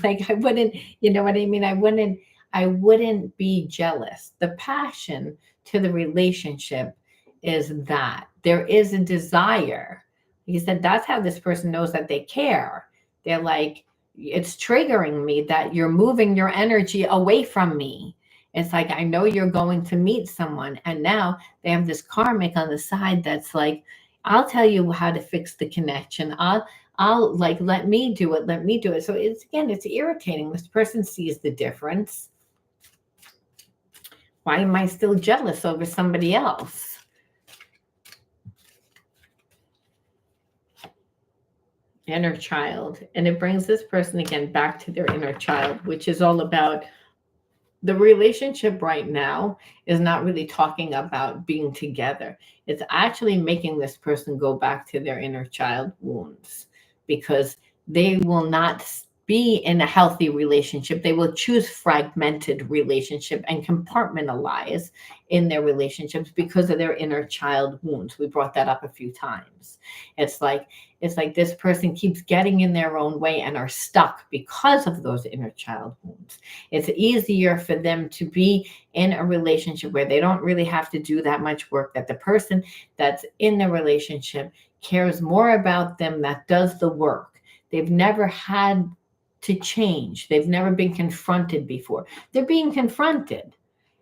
Like, I wouldn't, you know what I mean? I wouldn't be jealous. The passion to the relationship is that there is a desire. He said that's how this person knows that they care. They're like, it's triggering me that you're moving your energy away from me. It's like, I know you're going to meet someone. And now they have this karmic on the side that's like, I'll tell you how to fix the connection. I'll like, let me do it. Let me do it. So it's irritating. This person sees the difference. Why am I still jealous over somebody else? Inner child. And it brings this person again back to their inner child, which is all about the relationship right now is not really talking about being together. It's actually making this person go back to their inner child wounds, because they will not be in a healthy relationship. They will choose fragmented relationship and compartmentalize in their relationships because of their inner child wounds. We brought that up a few times. It's like this person keeps getting in their own way and are stuck because of those inner child wounds. It's easier for them to be in a relationship where they don't really have to do that much work, that the person that's in the relationship cares more about them, that does the work. They've never had to change. They've never been confronted before. They're being confronted.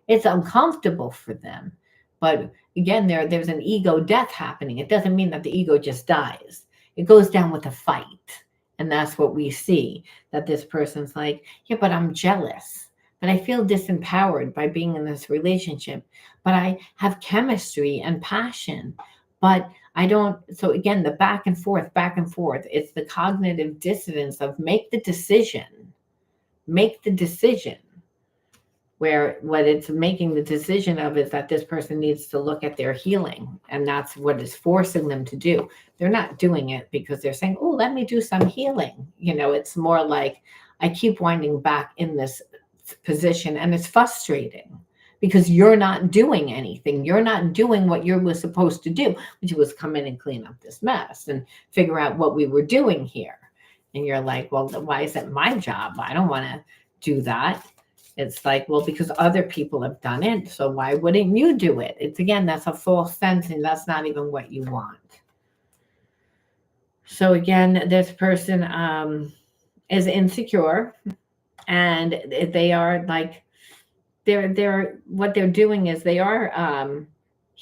It's uncomfortable for them. But again, there's an ego death happening. It doesn't mean that the ego just dies. It goes down with a fight. And that's what we see, that this person's like, yeah, but I'm jealous. But I feel disempowered by being in this relationship. But I have chemistry and passion. But I don't. So again, the back and forth, back and forth. It's the cognitive dissonance of make the decision. Make the decision. Where what it's making the decision of is that this person needs to look at their healing. And that's what is forcing them to do. They're not doing it because they're saying, oh, let me do some healing. It's more like, I keep winding back in this position, and it's frustrating because you're not doing anything. You're not doing what you were supposed to do, which was come in and clean up this mess and figure out what we were doing here. And you're like, well, why is it my job? I don't want to do that. It's like, well, because other people have done it. So why wouldn't you do it? It's again, that's a false sense, and that's not even what you want. So again, this person is insecure, and they are like, they're what they're doing is they are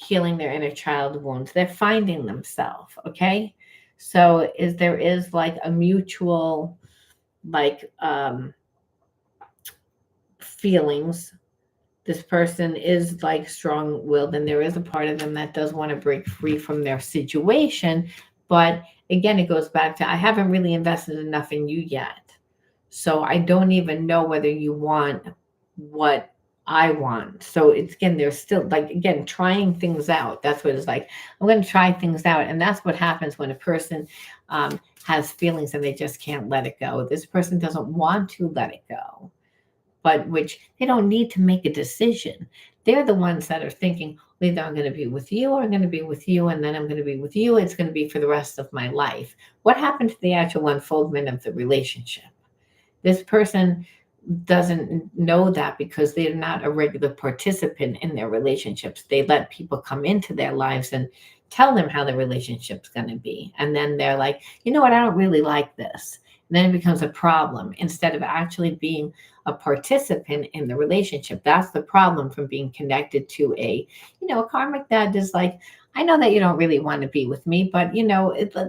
healing their inner child wounds. They're finding themselves, okay? So there is like a mutual like feelings. This person is like strong-willed, and there is a part of them that does want to break free from their situation. But again, it goes back to, I haven't really invested enough in you yet. So I don't even know whether you want what I want. So it's, again, they're still like, again, trying things out. That's what it's like. I'm going to try things out. And that's what happens when a person has feelings and they just can't let it go. This person doesn't want to let it go, but which they don't need to make a decision. They're the ones that are thinking, either I'm going to be with you or I'm going to be with you, and then I'm going to be with you. It's going to be for the rest of my life. What happened to the actual unfoldment of the relationship? This person doesn't know that because they're not a regular participant in their relationships. They let people come into their lives and tell them how the relationship's going to be. And then they're like, you know what, I don't really like this. And then it becomes a problem instead of actually being a participant in the relationship. That's the problem from being connected to a karmic that is like, I know that you don't really want to be with me, but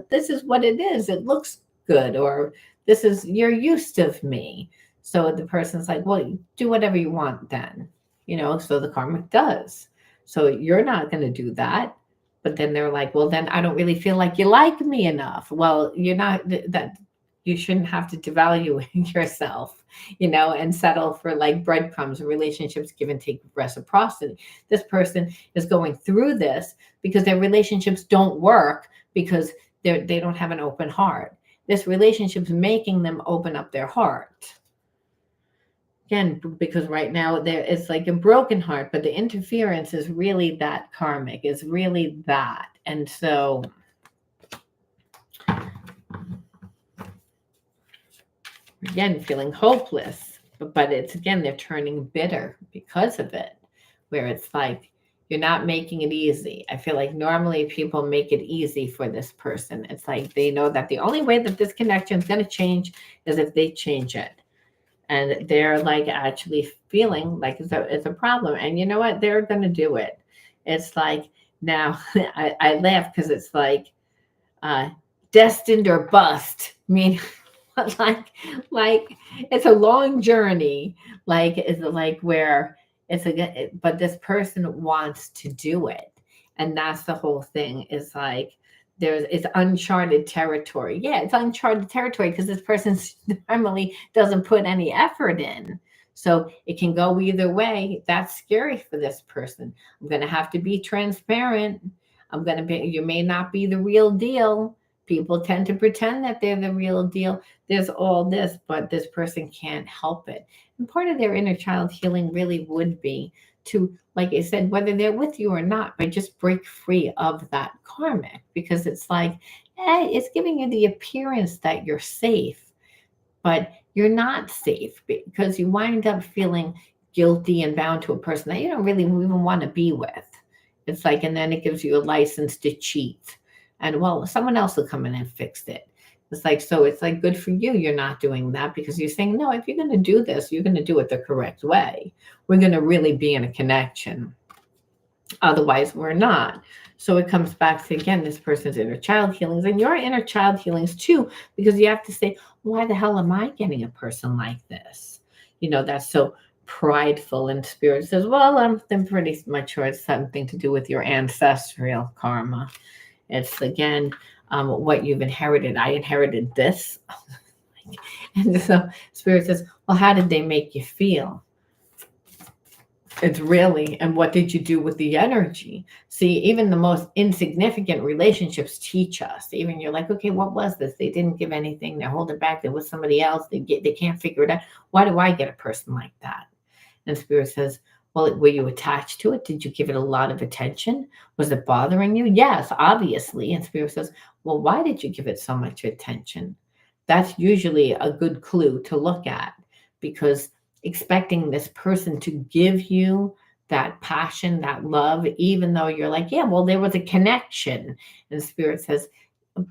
this is what it is. It looks good, or this is, you're used to me. So the person's like, well, do whatever you want then, so the karmic does. So you're not going to do that. But then they're like, well, then I don't really feel like you like me enough. Well, you're not, that you shouldn't have to devalue yourself, and settle for like breadcrumbs. Relationships give and take reciprocity. This person is going through this because their relationships don't work because they don't have an open heart. This relationship's making them open up their heart. Again, because right now it's like a broken heart, but the interference is really that karmic, is really that. And so again, feeling hopeless, but it's, again, they're turning bitter because of it, where it's like, you're not making it easy. I feel like normally people make it easy for this person. It's like they know that the only way that this connection is going to change is if they change it. And they're like actually feeling like it's a problem. And you know what? They're going to do it. It's like, now I laugh because it's like destined or bust. I mean, like it's a long journey. Like it's like where but this person wants to do it. And that's the whole thing, is like, it's uncharted territory. Yeah, it's uncharted territory because this person normally doesn't put any effort in. So it can go either way. That's scary for this person. I'm going to have to be transparent. You may not be the real deal. People tend to pretend that they're the real deal. There's all this, but this person can't help it. And part of their inner child healing really would be to, like I said, whether they're with you or not, but just break free of that karmic, because it's like, it's giving you the appearance that you're safe, but you're not safe because you wind up feeling guilty and bound to a person that you don't really even want to be with. It's like, and then it gives you a license to cheat. And well, someone else will come in and fix it. It's like, so it's like, good for you. You're not doing that because you're saying, no, if you're going to do this, you're going to do it the correct way. We're going to really be in a connection. Otherwise, we're not. So it comes back to, again, this person's inner child healings and your inner child healings too, because you have to say, why the hell am I getting a person like this? That's so prideful. And spirit says, well, I'm pretty much sure it's something to do with your ancestral karma. It's, again, what you've inherited. I inherited this. And so spirit says, well, how did they make you feel? It's really, and what did you do with the energy? See, even the most insignificant relationships teach us. Even you're like, okay, what was this? They didn't give anything. They're holding back. There was somebody else. They can't figure it out. Why do I get a person like that? And spirit says, well, were you attached to it? Did you give it a lot of attention? Was it bothering you? Yes, obviously. And spirit says, well, why did you give it so much attention? That's usually a good clue to look at, because expecting this person to give you that passion, that love, even though you're like, yeah, well, there was a connection. And spirit says,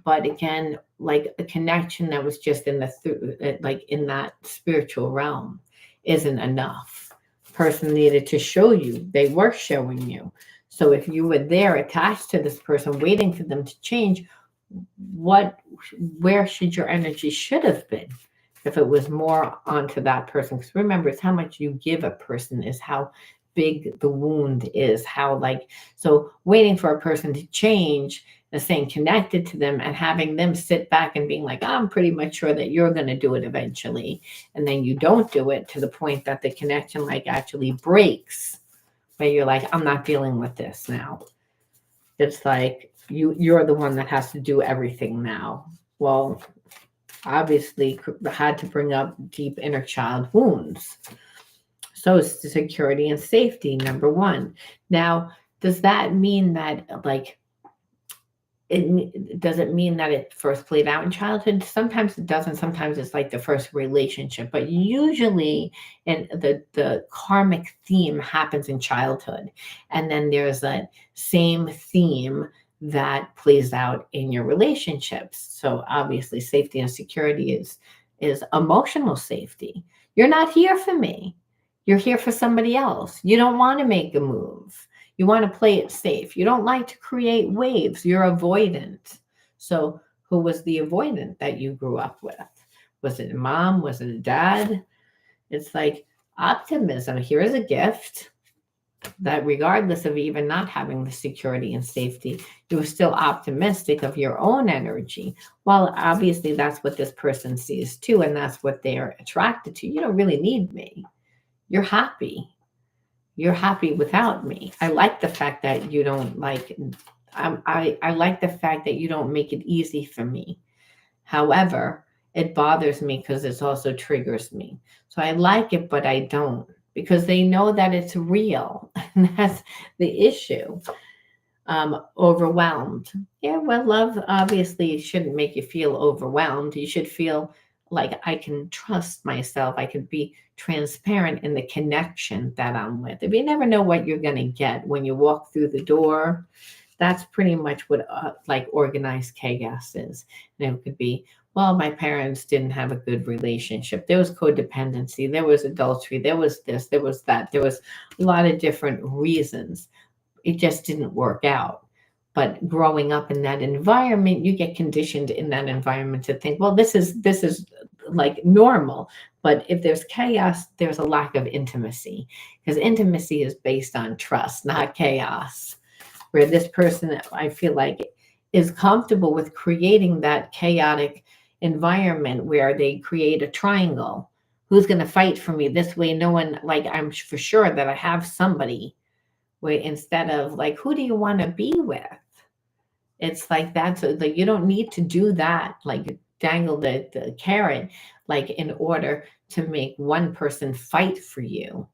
but again, like a connection that was just in that spiritual realm isn't enough. Person needed to show you. They were showing you. So if you were there attached to this person, waiting for them to change, what, where should your energy should have been? If it was more onto that person, because remember, it's how much you give a person is how big the wound is. How, like, so waiting for a person to change and staying connected to them and having them sit back and being like, I'm pretty much sure that you're going to do it eventually, and then you don't do it, to the point that the connection like actually breaks, where you're like, I'm not dealing with this now. It's like you're the one that has to do everything now. Well, obviously had to bring up deep inner child wounds. So it's the security and safety, number one. Now, does that mean that, like, it doesn't mean that it first played out in childhood? Sometimes it doesn't. Sometimes it's like the first relationship, but usually, in the karmic theme happens in childhood, and then there's that same theme that plays out in your relationships. So obviously, safety and security is emotional safety. You're not here for me. You're here for somebody else. You don't want to make a move. You want to play it safe. You don't like to create waves. You're avoidant. So, who was the avoidant that you grew up with? Was it a mom? Was it a dad? It's like optimism. Here is a gift that, regardless of even not having the security and safety, you were still optimistic of your own energy. Well, obviously, that's what this person sees too, and that's what they're attracted to. You don't really need me. You're happy. You're happy without me. I like the fact that you don't like, I like the fact that you don't make it easy for me. However, it bothers me because it also triggers me. So I like it, but I don't, because they know that it's real. And that's the issue. Overwhelmed. Yeah, well, love obviously shouldn't make you feel overwhelmed. You should feel like, I can trust myself. I can be transparent in the connection that I'm with. If you never know what you're going to get when you walk through the door, that's pretty much what like organized chaos is. And it could be, well, my parents didn't have a good relationship. There was codependency. There was adultery. There was this. There was that. There was a lot of different reasons. It just didn't work out. But growing up in that environment, you get conditioned in that environment to think, well, this is like normal. But if there's chaos, there's a lack of intimacy, because intimacy is based on trust, not chaos. Where this person, I feel like, is comfortable with creating that chaotic environment where they create a triangle. Who's going to fight for me? This way, no one, like, I'm for sure that I have somebody. Where instead of like, who do you want to be with? It's like, that's like, you don't need to do that, like dangle the carrot, like, in order to make one person fight for you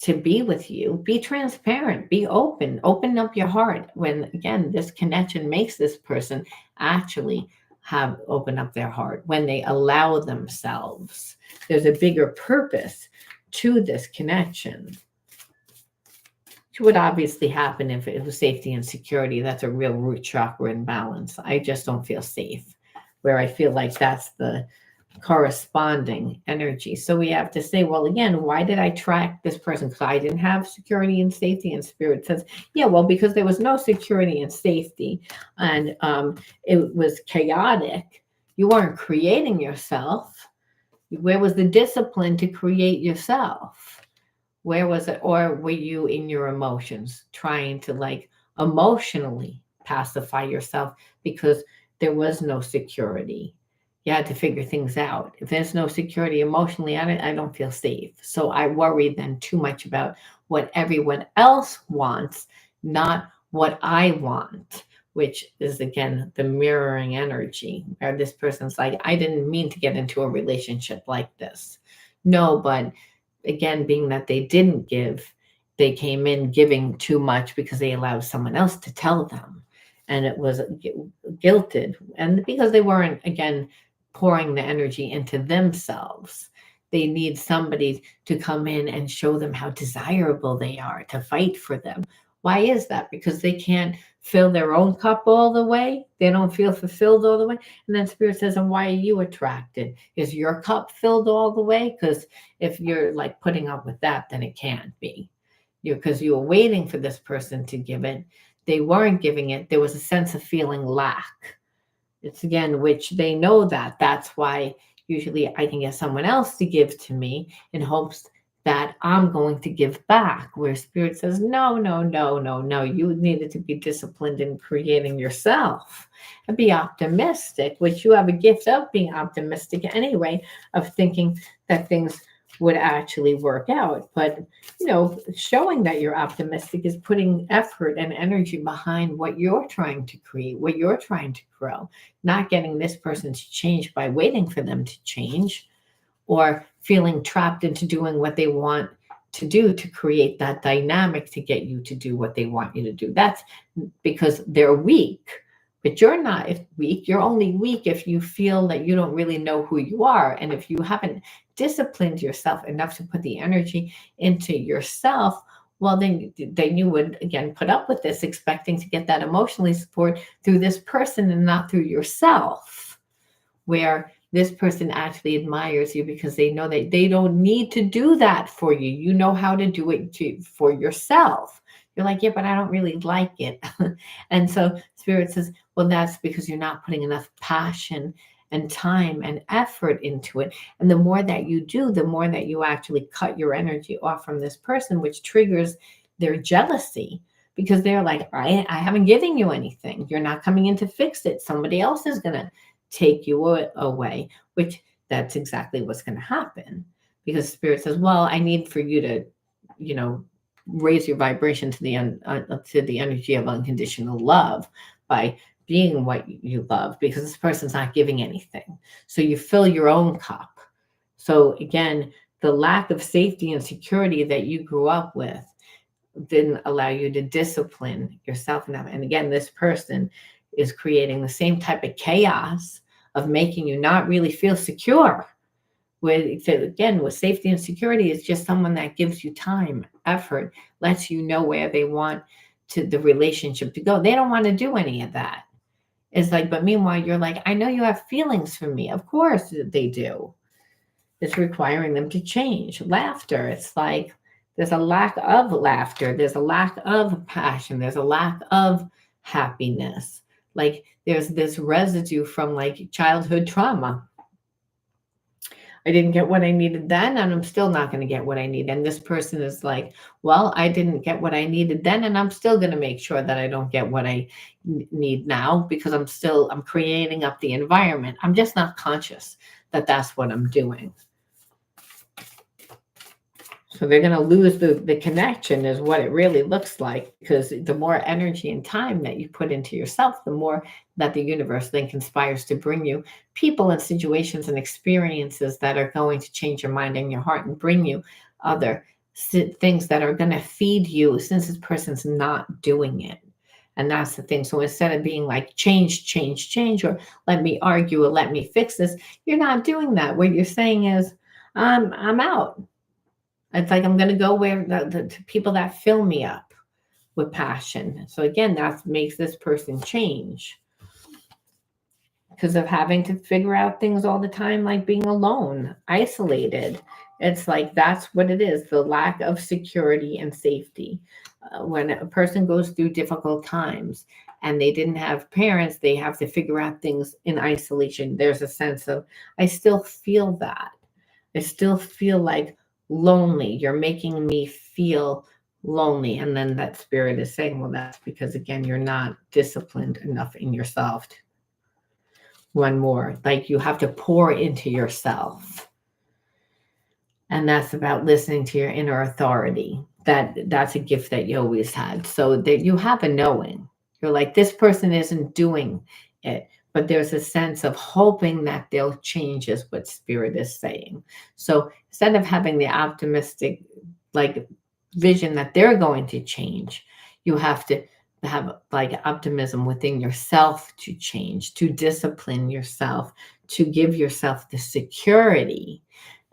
to be with you. Be transparent, be open up your heart. When again, this connection makes this person actually have open up their heart, when they allow themselves. There's a bigger purpose to this connection. Which would obviously happen if it was safety and security. That's a real root chakra imbalance. I just don't feel safe, where I feel like that's the corresponding energy. So we have to say, well, again, why did I track this person? Because I didn't have security and safety. And spirit says, yeah, well, because there was no security and safety, and it was chaotic. You weren't creating yourself. Where was the discipline to create yourself? Where was it? Or were you in your emotions, trying to, like, emotionally pacify yourself, because there was no security? You had to figure things out. If there's no security emotionally, I don't feel safe. So I worry then too much about what everyone else wants, not what I want, which is again the mirroring energy, where this person's like, I didn't mean to get into a relationship like this. No, but again, being that they didn't give, they came in giving too much because they allowed someone else to tell them. And it was guilted. And because they weren't, again, pouring the energy into themselves, they need somebody to come in and show them how desirable they are, to fight for them. Why is that? Because they can't fill their own cup all the way. They don't feel fulfilled all the way. And then Spirit says, and why are you attracted? Is your cup filled all the way? Because if you're like putting up with that, then it can't be. because you were waiting for this person to give it. They weren't giving it. There was a sense of feeling lack. It's again, which they know that. That's why usually I can get someone else to give to me in hopes that I'm going to give back. Where spirit says, no, no, no, no, no. You needed to be disciplined in creating yourself and be optimistic, which you have a gift of being optimistic anyway, of thinking that things would actually work out. But showing that you're optimistic is putting effort and energy behind what you're trying to create, what you're trying to grow, not getting this person to change by waiting for them to change, or feeling trapped into doing what they want to do to create that dynamic to get you to do what they want you to do. That's because they're weak. But you're not weak. You're only weak if you feel that you don't really know who you are. And if you haven't disciplined yourself enough to put the energy into yourself, well, then you would again put up with this, expecting to get that emotionally support through this person and not through yourself, where this person actually admires you because they know that they don't need to do that for you. You know how to do it for yourself. You're like, yeah, but I don't really like it. And so spirit says, well, that's because you're not putting enough passion and time and effort into it. And the more that you do, the more that you actually cut your energy off from this person, which triggers their jealousy, because they're like, I haven't given you anything. You're not coming in to fix it. Somebody else is going to take you away, which that's exactly what's going to happen, because spirit says, well, I need for you to, raise your vibration to the energy of unconditional love by being what you love, because this person's not giving anything. So you fill your own cup. So again, the lack of safety and security that you grew up with didn't allow you to discipline yourself enough. And again, this person is creating the same type of chaos of making you not really feel secure. With safety and security, is just someone that gives you time, effort, lets you know where they want the relationship to go. They don't want to do any of that. It's like, but meanwhile, you're like, I know you have feelings for me. Of course they do. It's requiring them to change. Laughter, it's like there's a lack of laughter. There's a lack of passion. There's a lack of happiness. Like there's this residue from like childhood trauma. I didn't get what I needed then, and I'm still not going to get what I need. And this person is like, well, I didn't get what I needed then, and I'm still going to make sure that I don't get what I need now, because I'm creating up the environment. I'm just not conscious that that's what I'm doing. So they're going to lose the connection, is what it really looks like, because the more energy and time that you put into yourself, the more that the universe then conspires to bring you people and situations and experiences that are going to change your mind and your heart and bring you other things that are going to feed you, since this person's not doing it. And that's the thing. So instead of being like, change, change, change, or let me argue or let me fix this, you're not doing that. What you're saying is, I'm out. It's like, I'm going to go where the people that fill me up with passion. So again, that makes this person change, because of having to figure out things all the time, like being alone, isolated. It's like, that's what it is, the lack of security and safety. When a person goes through difficult times and they didn't have parents, they have to figure out things in isolation. There's a sense of, I still feel that. I still feel like lonely. You're making me feel lonely. And then that spirit is saying, well, that's because, again, you're not disciplined enough in yourself. One more, like, you have to pour into yourself. And that's about listening to your inner authority. That's a gift that you always had. So that you have a knowing. You're like, this person isn't doing it, but there's a sense of hoping that they'll change, is what spirit is saying. So instead of having the optimistic like vision that they're going to change, you have to have like optimism within yourself to change, to discipline yourself, to give yourself the security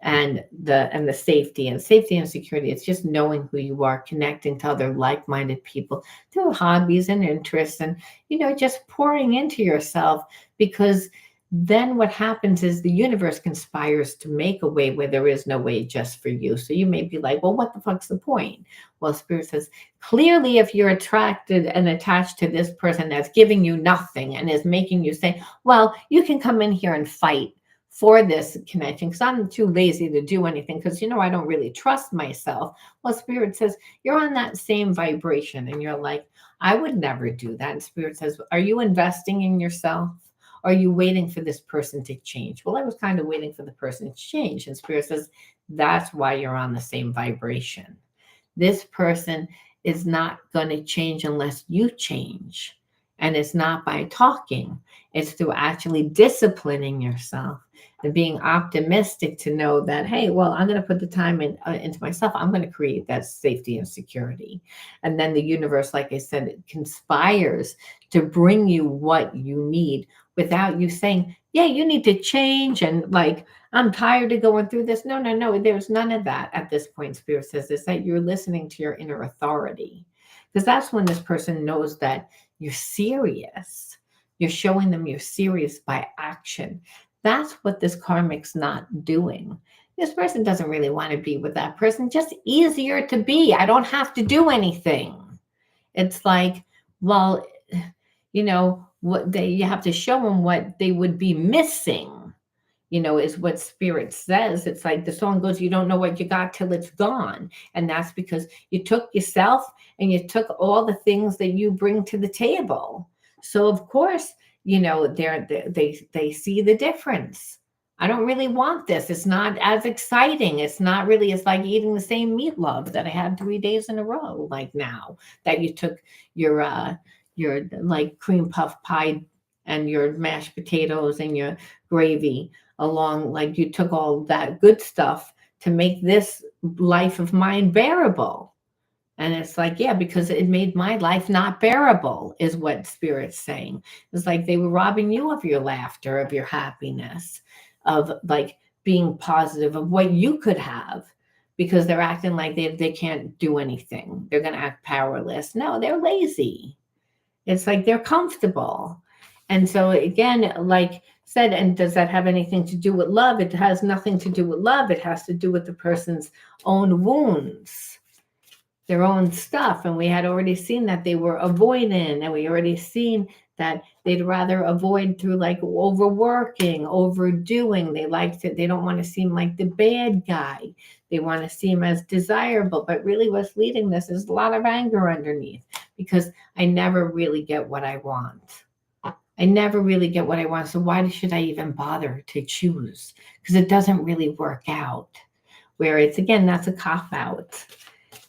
and the safety and security. It's just knowing who you are, connecting to other like-minded people through hobbies and interests, and just pouring into yourself, because then what happens is the universe conspires to make a way where there is no way just for you. So you may be like, well, what the fuck's the point? Well, Spirit says, clearly, if you're attracted and attached to this person that's giving you nothing and is making you say, well, you can come in here and fight for this connection because I'm too lazy to do anything because, I don't really trust myself. Well, Spirit says, you're on that same vibration and you're like, I would never do that. And Spirit says, are you investing in yourself? Are you waiting for this person to change? Well, I was kind of waiting for the person to change. And Spirit says, that's why you're on the same vibration. This person is not going to change unless you change. And it's not by talking, it's through actually disciplining yourself and being optimistic to know that, hey, well, I'm going to put the time into myself. I'm going to create that safety and security. And then the universe, like I said, it conspires to bring you what you need without you saying, yeah, you need to change. And like, I'm tired of going through this. No, no, no. There's none of that at this point. Spirit says is that you're listening to your inner authority. Because that's when this person knows that you're serious. You're showing them you're serious by action. That's what this karmic's not doing. This person doesn't really want to be with that person. Just easier to be. I don't have to do anything. It's like, well, what you have to show them what they would be missing, is what Spirit says. It's like the song goes, you don't know what you got till it's gone. And that's because you took yourself and you took all the things that you bring to the table. So of course, they see the difference. I don't really want this. It's not as exciting. It's not really, it's like eating the same meatloaf that I had 3 days in a row. Like now that you took your like cream puff pie and your mashed potatoes and your gravy along, like you took all that good stuff to make this life of mine bearable. And it's like, yeah, because it made my life not bearable, is what Spirit's saying. It's like they were robbing you of your laughter, of your happiness, of like being positive, of what you could have, because they're acting like they can't do anything. They're going to act powerless. No, they're lazy. It's like they're comfortable. And so again, like said, and does that have anything to do with love? It has nothing to do with love. It has to do with the person's own wounds, their own stuff. And we had already seen that they were avoidant, and we already seen that they'd rather avoid through like overworking, overdoing. They don't want to seem like the bad guy. They want to seem as desirable, but really what's leading this is a lot of anger underneath, because I never really get what I want. I never really get what I want. So why should I even bother to choose? Because it doesn't really work out. Where it's, again, that's a cop out.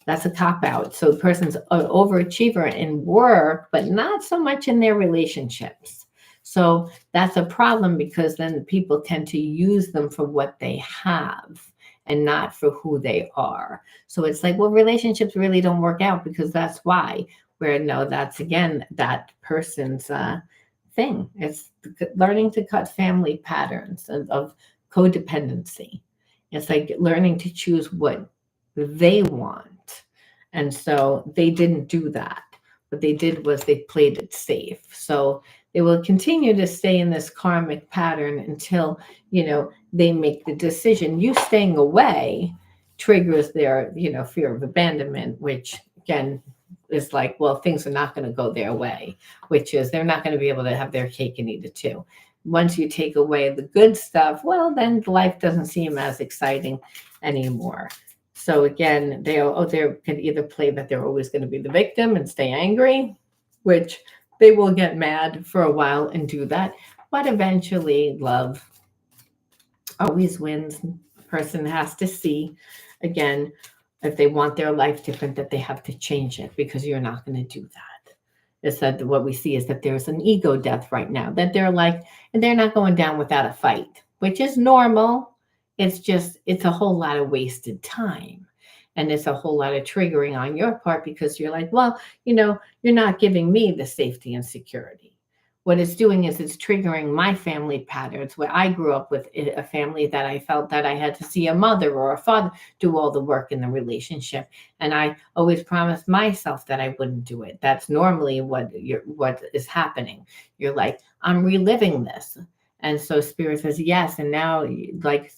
That's a cop out. So the person's an overachiever in work, but not so much in their relationships. So that's a problem, because then people tend to use them for what they have and not for who they are. So it's like, well, relationships really don't work out because that's why. Where no, that's again that person's thing. It's learning to cut family patterns of codependency. It's like learning to choose what they want. And so they didn't do that. What they did was they played it safe. So they will continue to stay in this karmic pattern until, they make the decision. You staying away triggers their, fear of abandonment, which again is like, well, things are not going to go their way, which is they're not going to be able to have their cake and eat it too. Once you take away the good stuff, well, then life doesn't seem as exciting anymore. So again, they can either play that they're always going to be the victim and stay angry, which they will get mad for a while and do that. But eventually, love always wins. The person has to see, again, if they want their life different, that they have to change it, because you're not going to do that. It's that what we see is that there's an ego death right now, that they're like, and they're not going down without a fight, which is normal. It's a whole lot of wasted time. And it's a whole lot of triggering on your part, because you're like, well, you're not giving me the safety and security. What it's doing is it's triggering my family patterns, where I grew up with a family that I felt that I had to see a mother or a father do all the work in the relationship. And I always promised myself that I wouldn't do it. That's normally what is happening. You're like, I'm reliving this. And so Spirit says, yes. And now, like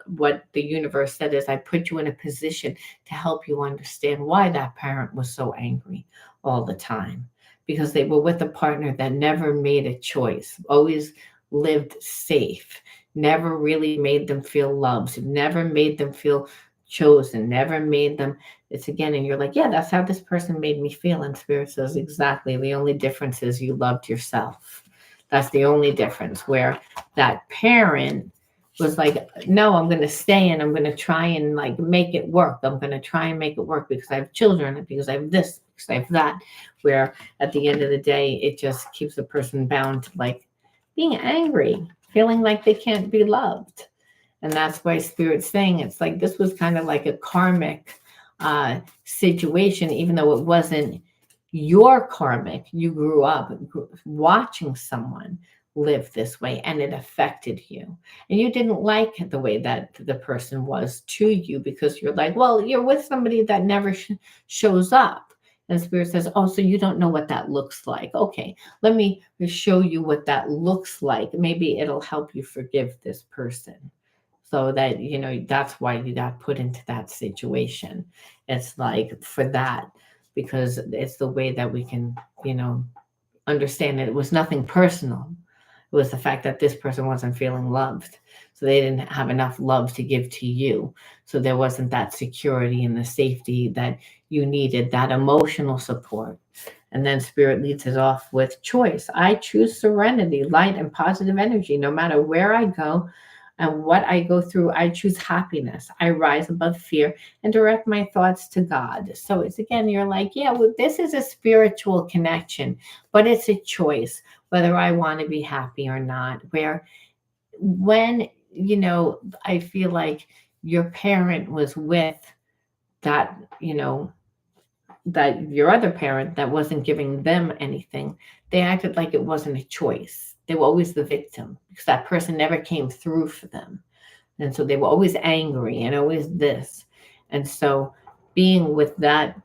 what the universe said is, I put you in a position to help you understand why that parent was so angry all the time. Because they were with a partner that never made a choice, always lived safe, never really made them feel loved, never made them feel chosen, never made them. It's again, and you're like, yeah, that's how this person made me feel. And Spirit says, exactly. The only difference is you loved yourself. That's the only difference. Where that parent was like, no, I'm going to stay and I'm going to try and like make it work. I'm going to try and make it work because I have children, because I have this, because I have that. Where at the end of the day, it just keeps a person bound to like being angry, feeling like they can't be loved. And that's why Spirit's saying it's like this was kind of like a karmic situation, even though it wasn't your karmic. You grew up watching someone live this way and it affected you. And you didn't like the way that the person was to you because you're like, well, you're with somebody that never shows up. And Spirit says, oh, so you don't know what that looks like. Okay, let me show you what that looks like. Maybe it'll help you forgive this person. So that, that's why you got put into that situation. It's like for that, because it's the way that we can, understand that it was nothing personal. It was the fact that this person wasn't feeling loved. So they didn't have enough love to give to you. So there wasn't that security and the safety that you needed, that emotional support. And then Spirit leads us off with choice. I choose serenity, light, and positive energy. No matter where I go and what I go through, I choose happiness. I rise above fear and direct my thoughts to God. So it's again, you're like, yeah, well, this is a spiritual connection, but it's a choice whether I want to be happy or not. Where when, I feel like your parent was with that, that your other parent that wasn't giving them anything, they acted like it wasn't a choice. They were always the victim because that person never came through for them. And so they were always angry and always this. And so being with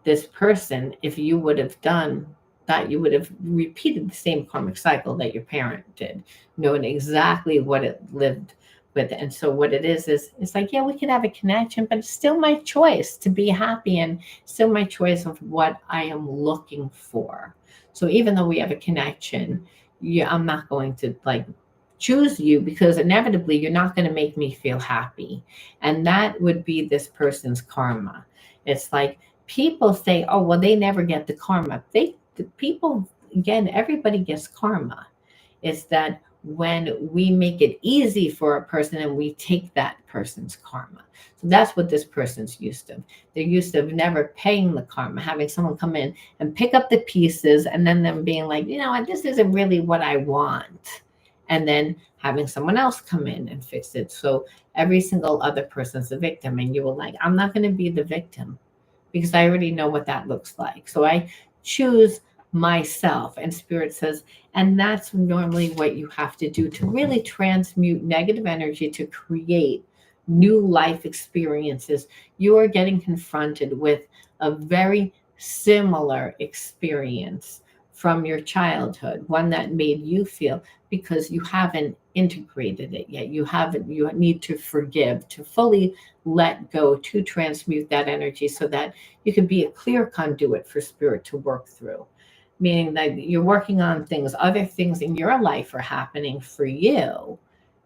this person, if you would have done that, you would have repeated the same karmic cycle that your parent did, knowing exactly what it lived with. And so what it is it's like, yeah, we can have a connection, but it's still my choice to be happy and still my choice of what I am looking for. So even though we have a connection, yeah, I'm not going to like choose you because inevitably you're not going to make me feel happy. And that would be this person's karma. It's like people say, oh, well, they never get the karma. The people, again, everybody gets karma. It's that when we make it easy for a person and we take that person's karma. So that's what this person's used to. They're used to never paying the karma, having someone come in and pick up the pieces and then them being like, this isn't really what I want. And then having someone else come in and fix it. So every single other person's the victim. And you were like, I'm not going to be the victim because I already know what that looks like. So I choose myself. And Spirit says, and that's normally what you have to do to really transmute negative energy to create new life experiences. You are getting confronted with a very similar experience from your childhood, one that made you feel, because you haven't integrated it yet. You need to forgive, to fully let go, to transmute that energy so that you can be a clear conduit for Spirit to work through. Meaning that you're working on things, other things in your life are happening for you.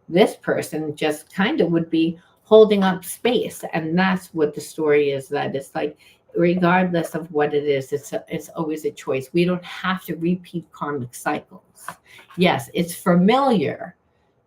This person just kind of would be holding up space. And that's what the story is, that it's like, regardless of what it is, it's always a choice. We don't have to repeat karmic cycles. Yes, it's familiar.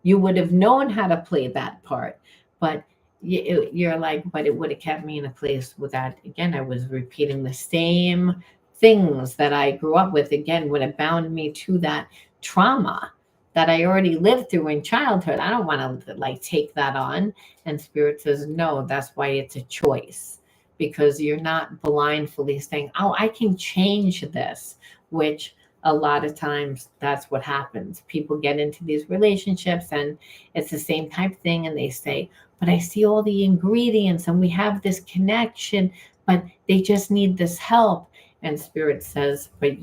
You would have known how to play that part, but you're like, but it would have kept me in a place without, again, I was repeating the same things that I grew up with, again, would have bound me to that trauma that I already lived through in childhood. I don't want to like take that on. And Spirit says, no, that's why it's a choice, because you're not blindly saying, oh, I can change this, which a lot of times that's what happens. People get into these relationships and it's the same type thing. And they say, but I see all the ingredients and we have this connection, but they just need this help. And Spirit says, but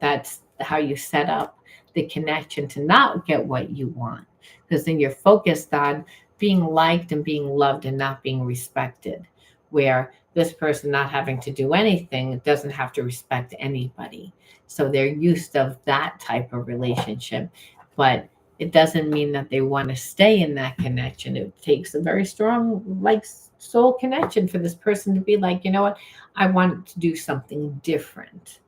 that's how you set up the connection to not get what you want, because then you're focused on being liked and being loved and not being respected, where this person not having to do anything doesn't have to respect anybody. So they're used of that type of relationship, but it doesn't mean that they want to stay in that connection. It takes a very strong, like, soul connection for this person to be like, you know what, I want to do something different.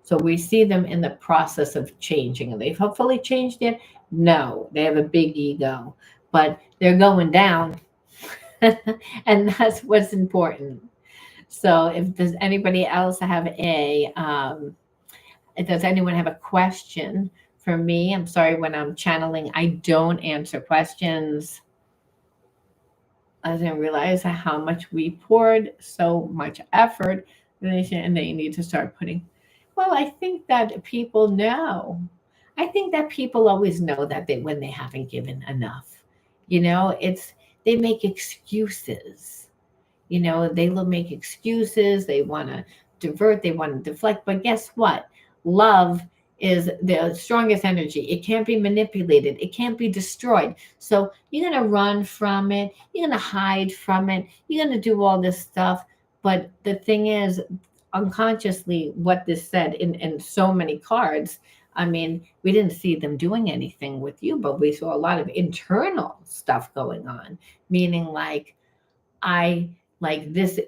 So we see them in the process of changing. And they've hopefully changed it. No, they have a big ego, but they're going down. And that's what's important. So if does anybody else have does anyone have a question for me? I'm sorry, when I'm channeling, I don't answer questions. I didn't realize how much we poured so much effort, and they need to start putting. Well, I think that people know. I think that people always know that they when they haven't given enough. It's they make excuses. They make excuses. They want to divert. They want to deflect. But guess what? Love is the strongest energy. It can't be manipulated. It can't be destroyed. So you're going to run from it. You're going to hide from it. You're going to do all this stuff. But the thing is, unconsciously, what this said in so many cards, I mean, we didn't see them doing anything with you, but we saw a lot of internal stuff going on, meaning like, I like this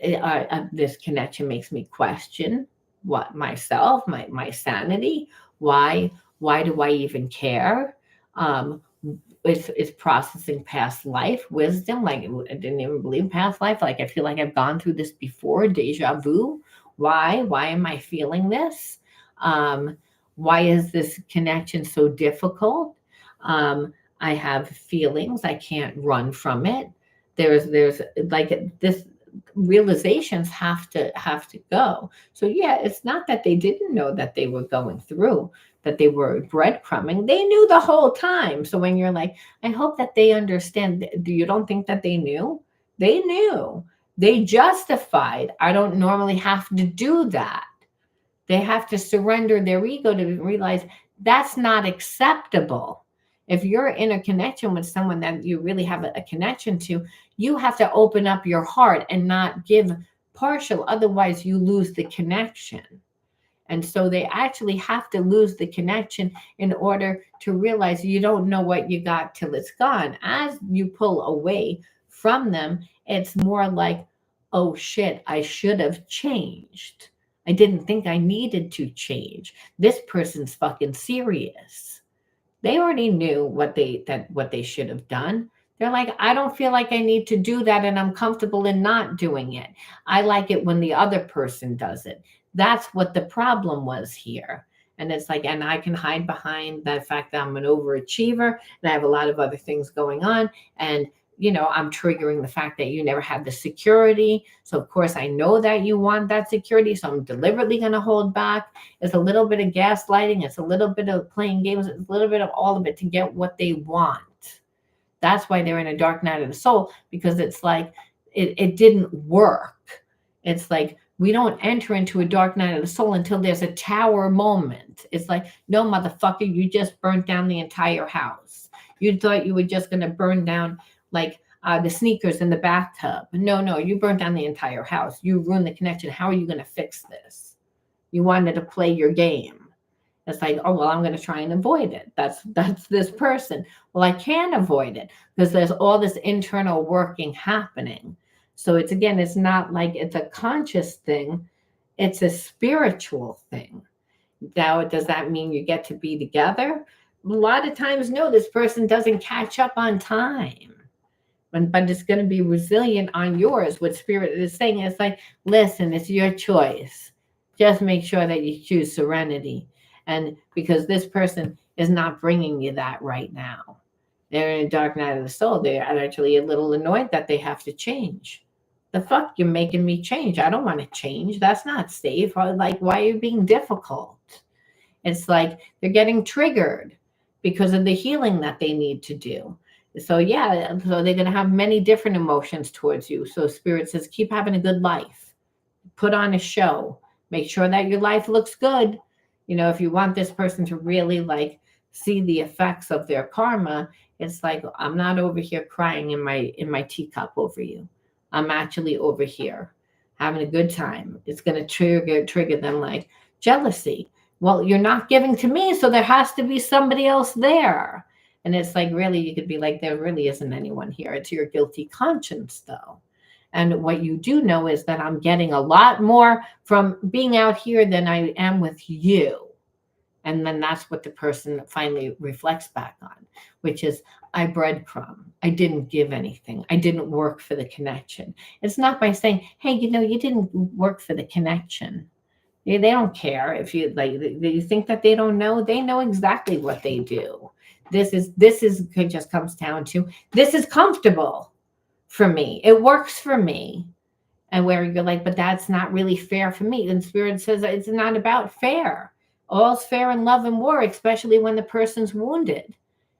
connection makes me question what myself, my sanity. Why do I even care? Um, it's processing past life wisdom. Like, I didn't even believe past life. Like, I feel like I've gone through this before. Deja vu. Why am I feeling this? Um, why is this connection so difficult? I have feelings. I can't run from it. There's like this, realizations have to go. So yeah, it's not that they didn't know that they were going through, that they were breadcrumbing. They knew the whole time. So when you're like, I hope that they understand, do you don't think that they knew? They knew. They justified. I don't normally have to do that. They have to surrender their ego to realize that's not acceptable. If you're in a connection with someone that you really have a connection to, you have to open up your heart and not give partial. Otherwise, you lose the connection. And so they actually have to lose the connection in order to realize you don't know what you got till it's gone. As you pull away from them, it's more like, oh shit, I should have changed. I didn't think I needed to change. This person's fucking serious. They already knew what they should have done. They're like, I don't feel like I need to do that, and I'm comfortable in not doing it. I like it when the other person does it. That's what the problem was here. And it's like, and I can hide behind the fact that I'm an overachiever and I have a lot of other things going on. And I'm triggering the fact that you never had the security. So of course I know that you want that security. So I'm deliberately going to hold back. It's a little bit of gaslighting. It's a little bit of playing games. It's a little bit of all of it to get what they want. That's why they're in a dark night of the soul, because it's like, it didn't work. It's like, we don't enter into a dark night of the soul until there's a tower moment. It's like, no, motherfucker, you just burnt down the entire house. You thought you were just going to burn down like the sneakers in the bathtub. No, you burnt down the entire house. You ruined the connection. How are you going to fix this? You wanted to play your game. It's like, oh, well, I'm going to try and avoid it. That's this person. Well, I can't avoid it because there's all this internal working happening. So it's not like it's a conscious thing. It's a spiritual thing. Now, does that mean you get to be together? A lot of times, no, this person doesn't catch up on time. But it's going to be resilient on yours. What Spirit is saying is like, listen, it's your choice. Just make sure that you choose serenity. And because this person is not bringing you that right now. They're in a dark night of the soul. They're actually a little annoyed that they have to change. The fuck, you're making me change. I don't want to change. That's not safe. Like, why are you being difficult? It's like they're getting triggered because of the healing that they need to do. So yeah, so they're going to have many different emotions towards you. So Spirit says, keep having a good life. Put on a show. Make sure that your life looks good. If you want this person to really like see the effects of their karma, it's like, I'm not over here crying in my teacup over you. I'm actually over here having a good time. It's going to trigger them like jealousy. Well, you're not giving to me, so there has to be somebody else there. And it's like, really, you could be like, there really isn't anyone here. It's your guilty conscience, though. And what you do know is that I'm getting a lot more from being out here than I am with you. And then that's what the person finally reflects back on, which is, I breadcrumb. I didn't give anything. I didn't work for the connection. It's not by saying, hey, you didn't work for the connection. They don't care if you like. You think that they don't know? They know exactly what they do. This is it just comes down to, this is comfortable for me. It works for me. And where you're like, but that's not really fair for me. And Spirit says it's not about fair. All's fair in love and war, especially when the person's wounded.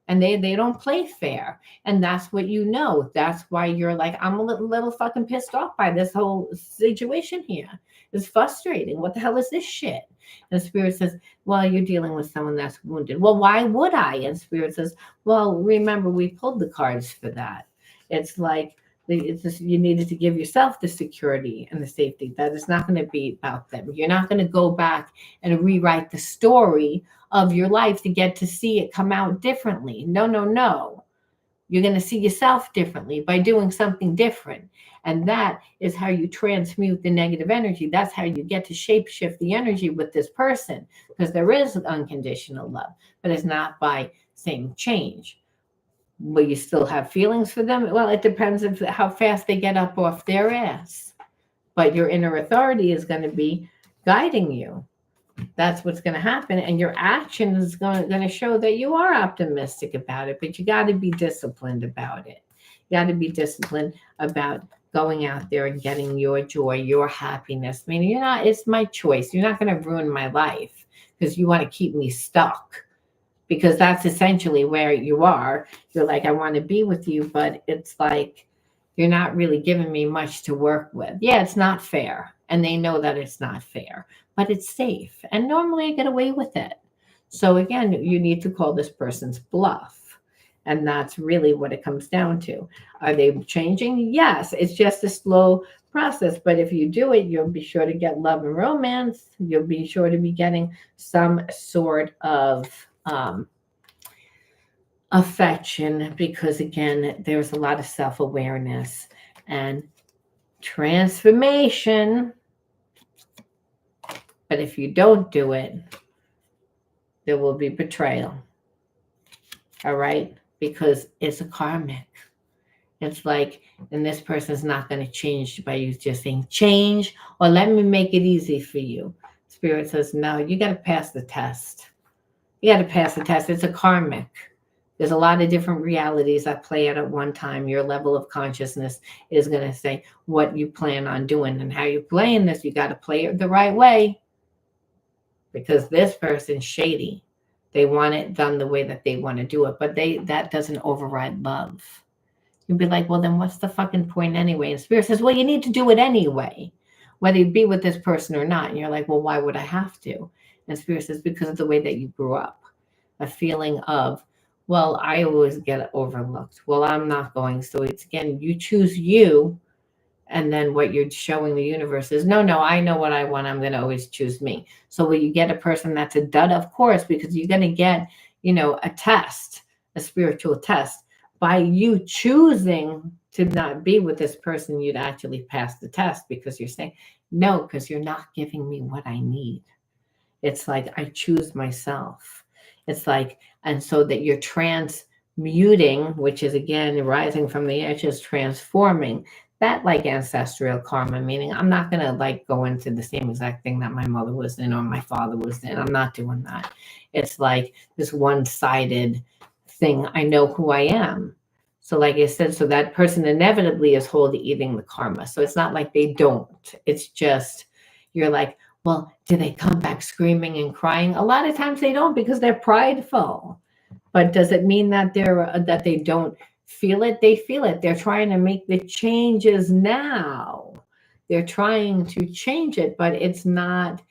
And they don't play fair. And that's what you know. That's why you're like, I'm a little fucking pissed off by this whole situation here. It's frustrating. What the hell is this shit? And Spirit says, well, you're dealing with someone that's wounded. Well, why would I? And Spirit says, well, remember, we pulled the cards for that. It's like, it's just, you needed to give yourself the security and the safety that it's not going to be about them. You're not going to go back and rewrite the story of your life to get to see it come out differently. No, no, no. You're going to see yourself differently by doing something different. And that is how you transmute the negative energy. That's how you get to shape shift the energy with this person, because there is unconditional love, but it's not by saying change. Will you still have feelings for them? Well, it depends on how fast they get up off their ass. But your inner authority is going to be guiding you. That's what's going to happen. And your action is going to show that you are optimistic about it. But you got to be disciplined about it. You got to be disciplined about going out there and getting your joy, your happiness. I mean, it's my choice. You're not going to ruin my life because you want to keep me stuck. Because that's essentially where you are. You're like, I want to be with you, but it's like, you're not really giving me much to work with. Yeah, it's not fair. And they know that it's not fair, but it's safe. And normally I get away with it. So again, you need to call this person's bluff. And that's really what it comes down to. Are they changing? Yes, it's just a slow process. But if you do it, you'll be sure to get love and romance. You'll be sure to be getting some sort of affection, because again, there's a lot of self-awareness and transformation. But if you don't do it, there will be betrayal. All right? Because it's a karmic. It's like, and this person's not going to change by you just saying change, or let me make it easy for you. Spirit says, no, you got to pass the test. You got to pass the test. It's a karmic. There's a lot of different realities that play out at one time. Your level of consciousness is going to say what you plan on doing, and how you're playing this. You got to play it the right way, because this person's shady. They want it done the way that they want to do it, but that doesn't override love. You'd be like, well, then what's the fucking point anyway? And Spirit says, well, you need to do it anyway, whether you be with this person or not. And you're like, well, why would I have to? And Spirit says, because of the way that you grew up. A feeling of, well, I always get overlooked. Well, I'm not going. So it's, again, you choose you. And then what you're showing the universe is, no, I know what I want. I'm going to always choose me. So will you get a person that's a dud? Of course, because you're going to get, a test, a spiritual test. By you choosing to not be with this person, you'd actually pass the test, because you're saying, no, because you're not giving me what I need. It's like, I choose myself. It's like, and so that you're transmuting, which is, again, rising from the ashes, transforming. That, like ancestral karma, meaning I'm not going to like go into the same exact thing that my mother was in or my father was in. I'm not doing that. It's like this one-sided thing. I know who I am. So like I said, so that person inevitably is eating the karma. So it's not like they don't. It's just, you're like, well, do they come back screaming and crying? A lot of times they don't, because they're prideful. But does it mean that that they don't feel it? They feel it. They're trying to make the changes now. They're trying to change it, but it's not,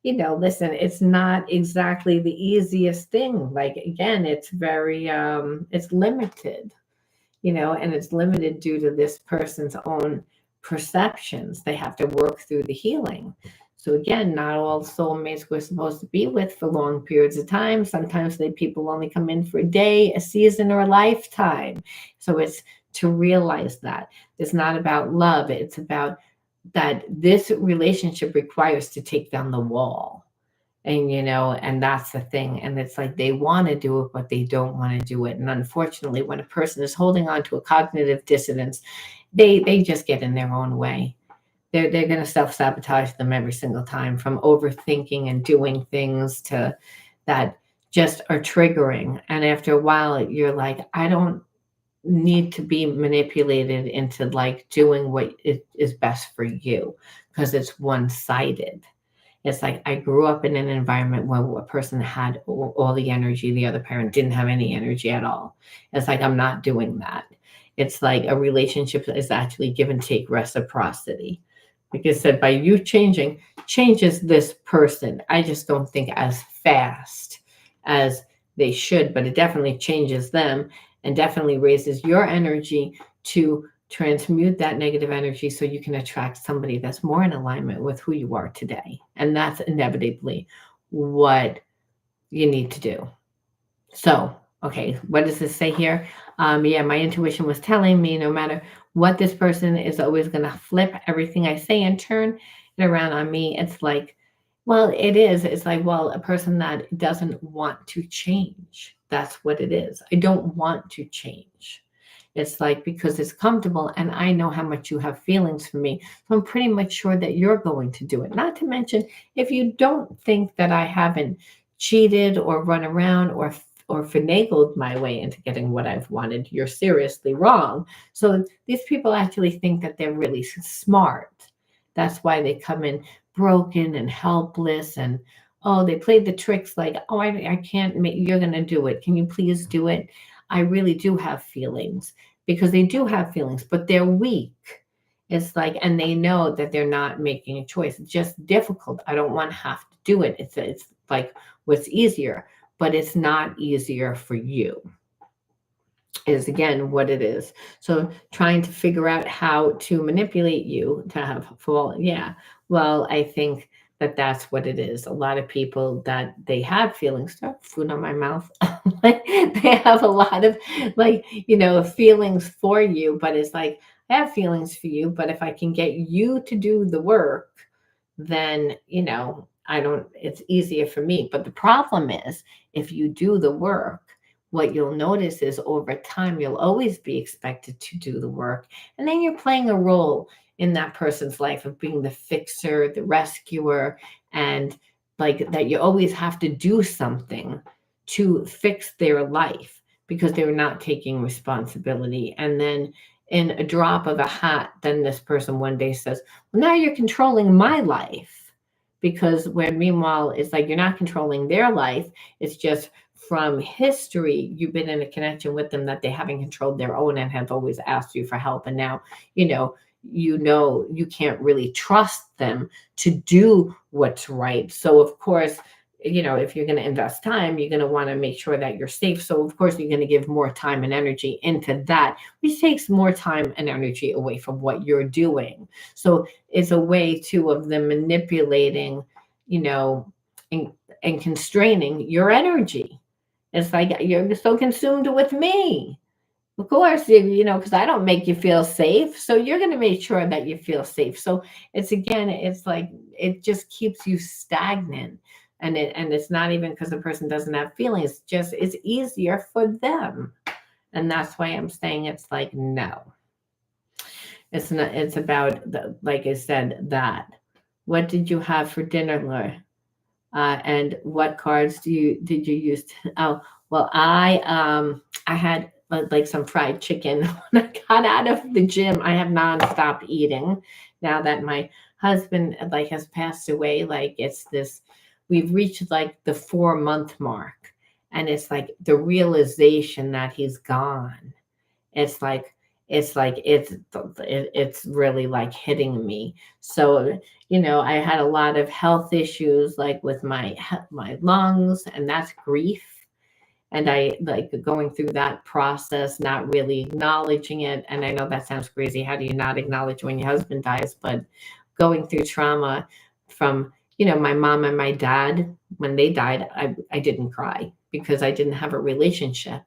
listen, it's not exactly the easiest thing. Like, again, it's very, it's limited, and it's limited due to this person's own perceptions. They have to work through the healing. So again, not all soulmates we're supposed to be with for long periods of time. Sometimes people only come in for a day, a season, or a lifetime. So it's to realize that it's not about love. It's about that this relationship requires to take down the wall. And that's the thing. And it's like they want to do it, but they don't want to do it. And unfortunately, when a person is holding on to a cognitive dissonance, they just get in their own way. They're going to self-sabotage them every single time, from overthinking and doing things to that just are triggering. And after a while, you're like, I don't need to be manipulated into like doing what is best for you, because it's one-sided. It's like I grew up in an environment where a person had all the energy, the other parent didn't have any energy at all. It's like I'm not doing that. It's like a relationship is actually give and take reciprocity. Because said by you changing changes this person. I just don't think as fast as they should, but it definitely changes them and definitely raises your energy to transmute that negative energy so you can attract somebody that's more in alignment with who you are today. And that's inevitably what you need to do. So, okay, what does this say here? Yeah, my intuition was telling me no matter what, this person is always going to flip everything I say and turn it around on me. It's like, well, it is. It's like, well, a person that doesn't want to change. That's what it is. I don't want to change. It's like because it's comfortable and I know how much you have feelings for me. So I'm pretty much sure that you're going to do it. Not to mention, if you don't think that I haven't cheated or run around or finagled my way into getting what I've wanted, you're seriously wrong. So these people actually think that they're really smart. That's why they come in broken and helpless and oh, they played the tricks like, oh, I can't make, you're going to do it. Can you please do it? I really do have feelings because they do have feelings, but they're weak. It's like, and they know that they're not making a choice. It's just difficult. I don't want to have to do it. It's like what's easier, but it's not easier for you is again what it is. So trying to figure out how to manipulate you to have full, yeah. Well, I think that that's what it is. A lot of people that they have feelings, oh, food on my mouth, like they have a lot of like, feelings for you, but it's like, I have feelings for you, but if I can get you to do the work, then, I don't, it's easier for me. But the problem is if you do the work, what you'll notice is over time, you'll always be expected to do the work. And then you're playing a role in that person's life of being the fixer, the rescuer, and like that you always have to do something to fix their life because they're not taking responsibility. And then in a drop of a hat, then this person one day says, well, now you're controlling my life. Because where meanwhile, it's like you're not controlling their life. It's just from history, you've been in a connection with them that they haven't controlled their own and have always asked you for help. And now, you can't really trust them to do what's right. So of course, if you're going to invest time, you're going to want to make sure that you're safe. So of course, you're going to give more time and energy into that, which takes more time and energy away from what you're doing. So it's a way too of them manipulating, and, and constraining your energy. It's like you're so consumed with me. Of course, because I don't make you feel safe. So you're going to make sure that you feel safe. So it's like it just keeps you stagnant. And it's not even because the person doesn't have feelings. It's just it's easier for them. And that's why I'm saying it's like no. It's not, it's about like I said, that. What did you have for dinner, Laura? And what cards did you use? Oh, well, I had like some fried chicken when I got out of the gym. I have nonstop eating now that my husband like has passed away. Like we've reached like the 4 month mark, and it's like the realization that he's gone. It's like it's like it's really like hitting me. So, I had a lot of health issues like with my lungs, and that's grief. And I like going through that process, not really acknowledging it. And I know that sounds crazy. How do you not acknowledge when your husband dies? But going through trauma from, my mom and my dad, when they died, I didn't cry because I didn't have a relationship.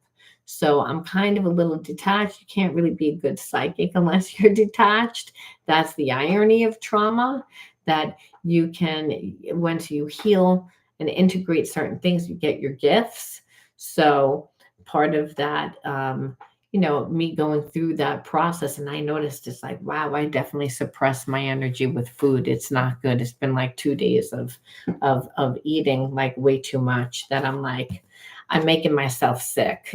So I'm kind of a little detached. You can't really be a good psychic unless you're detached. That's the irony of trauma, that you can, once you heal and integrate certain things, you get your gifts. So part of that, me going through that process, and I noticed it's like, wow, I definitely suppress my energy with food. It's not good. It's been like 2 days of eating like way too much that I'm like, I'm making myself sick.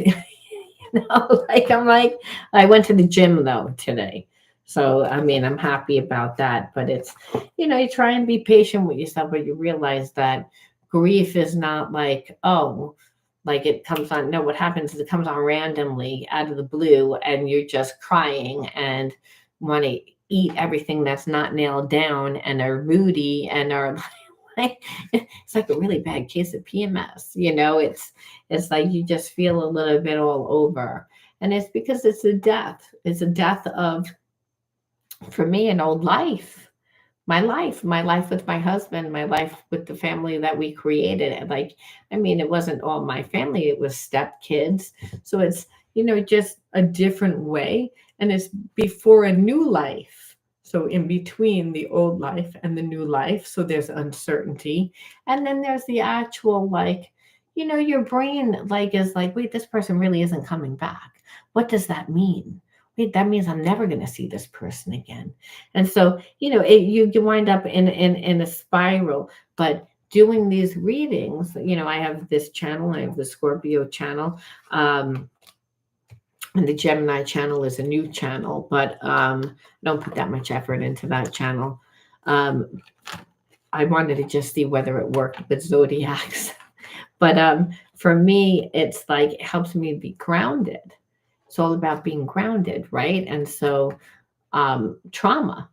Like I'm like, I went to the gym though today. So I mean, I'm happy about that. But it's, you try and be patient with yourself, but you realize that grief is not like, oh, like it comes on. No, what happens is it comes on randomly out of the blue, and you're just crying and want to eat everything that's not nailed down and are moody and are like, it's like a really bad case of PMS. It's like you just feel a little bit all over. And it's because it's a death. It's a death of, for me, an old life. My life with my husband, my life with the family that we created. And like, I mean, it wasn't all my family, it was step kids. So it's, just a different way. And it's before a new life. So in between the old life and the new life. So there's uncertainty. And then there's the actual, like, your brain like is like, wait, this person really isn't coming back. What does that mean? Wait, that means I'm never going to see this person again. And so, you wind up in a spiral. But doing these readings, I have this channel, I have the Scorpio channel, and the Gemini channel is a new channel, but don't put that much effort into that channel. Um, I wanted to just see whether it worked with zodiacs. But for me, it's like it helps me be grounded. It's all about being grounded, right? And so trauma,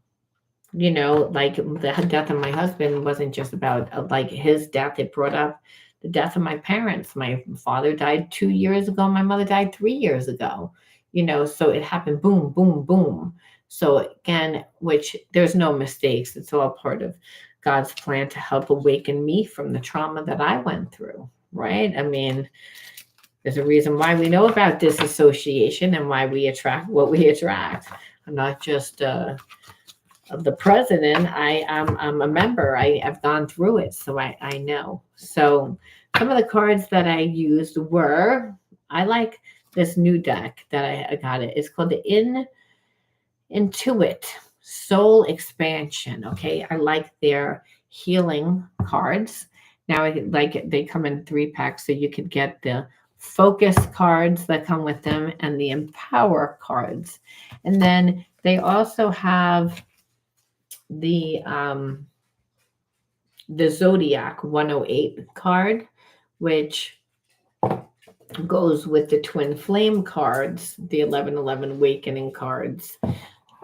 like the death of my husband wasn't just about like his death. It brought up the death of my parents. My father died 2 years ago. My mother died 3 years ago. So it happened boom, boom, boom. So again, which there's no mistakes. It's all part of God's plan to help awaken me from the trauma that I went through, right? I mean, there's a reason why we know about disassociation and why we attract what we attract. I'm not just of the president. I'm a member. I've gone through it, so I know. So some of the cards that I used were, I like this new deck that I got. It's called the Intuit Soul Expansion. Okay, I like their healing cards. Now, like they come in 3 packs, so you could get the focus cards that come with them and the empower cards, and then they also have the Zodiac 108 card, which goes with the twin flame cards, the 1111 awakening cards.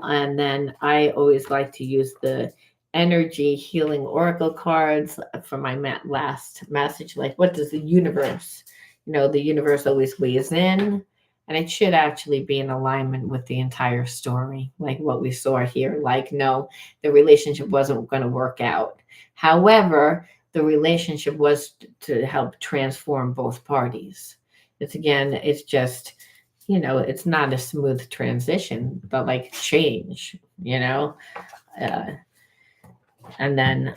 And then I always like to use the energy healing oracle cards for my last message. Like, what does the universe, the universe always weighs in, and it should actually be in alignment with the entire story, like what we saw here. Like, no, the relationship wasn't going to work out. However, the relationship was to help transform both parties. It's just, it's not a smooth transition, but like change, uh, and then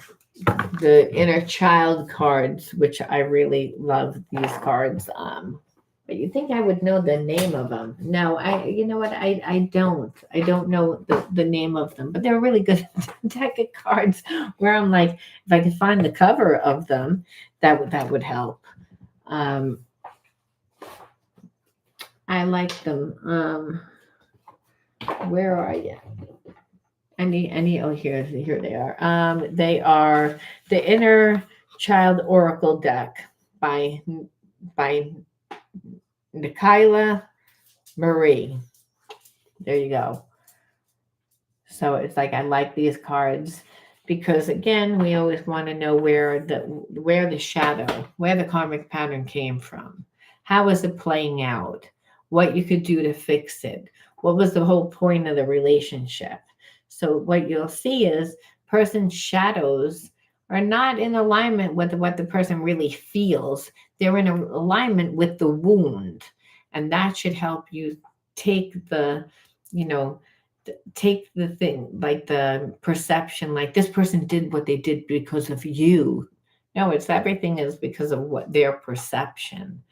the inner child cards, which I really love these cards. But you think I would know the name of them? No, you know what? I don't know the name of them, but they're really good deck of cards where I'm like, if I could find the cover of them, that would help. I like them. Where are you? Oh, here they are. They are the Inner Child Oracle deck by Nikayla Marie. There you go. So it's like I like these cards because again, we always want to know where the shadow, where the karmic pattern came from. How is it playing out? What you could do to fix it? What was the whole point of the relationship? So what you'll see is person's shadows are not in alignment with what the person really feels. They're in alignment with the wound. And that should help you take you know, take the thing like the perception like this person did what they did because of you. No, it's everything is because of what their perception.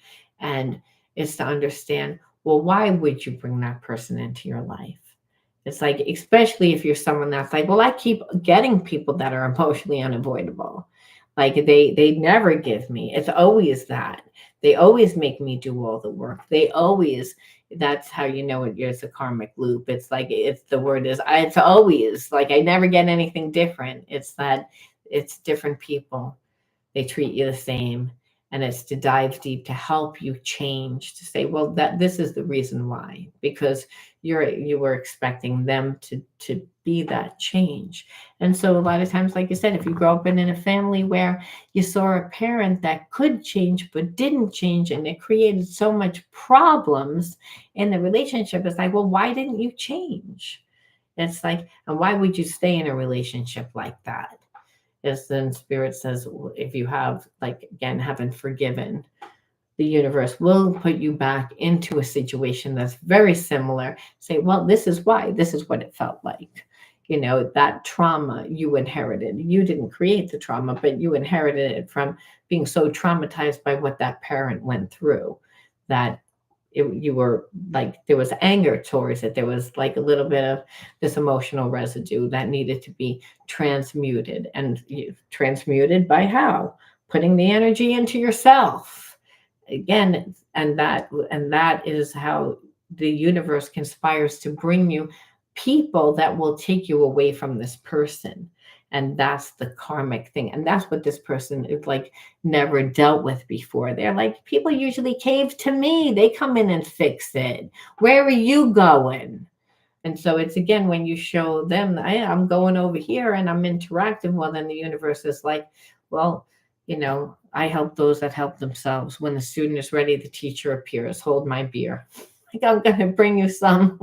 And it's to understand, well, why would you bring that person into your life? It's like, especially if you're someone that's like, well, I keep getting people that are emotionally unavoidable. Like they never give me. It's always that. They always make me do all the work. They always, that's how you know it's a karmic loop. It's like it's the word is it's always like I never get anything different. It's that it's different people, they treat you the same, and it's to dive deep to help you change, to say, well, that this is the reason why, because you were expecting them to be that change. And so a lot of times, like you said, if you grow up in a family where you saw a parent that could change but didn't change, and it created so much problems in the relationship, it's like, well, why didn't you change? It's like, and why would you stay in a relationship like that? Is then spirit says, if you have, like, again, haven't forgiven, the universe will put you back into a situation that's very similar. Say, well, this is why, this is what it felt like. That trauma you inherited. You didn't create the trauma, but you inherited it from being so traumatized by what that parent went through that you were like, there was anger towards it. There was like a little bit of this emotional residue that needed to be transmuted. And transmuted by how? Putting the energy into yourself again. And that is how the universe conspires to bring you people that will take you away from this person. And that's the karmic thing, and that's what this person is like, never dealt with before. They're like, people usually cave to me, they come in and fix it. Where are you going? And so it's again, when you show them, I'm going over here and I'm interactive, well, then the universe is like, well, I help those that help themselves. When the student is ready, the teacher appears. Hold my beer. Like, I'm going to bring you some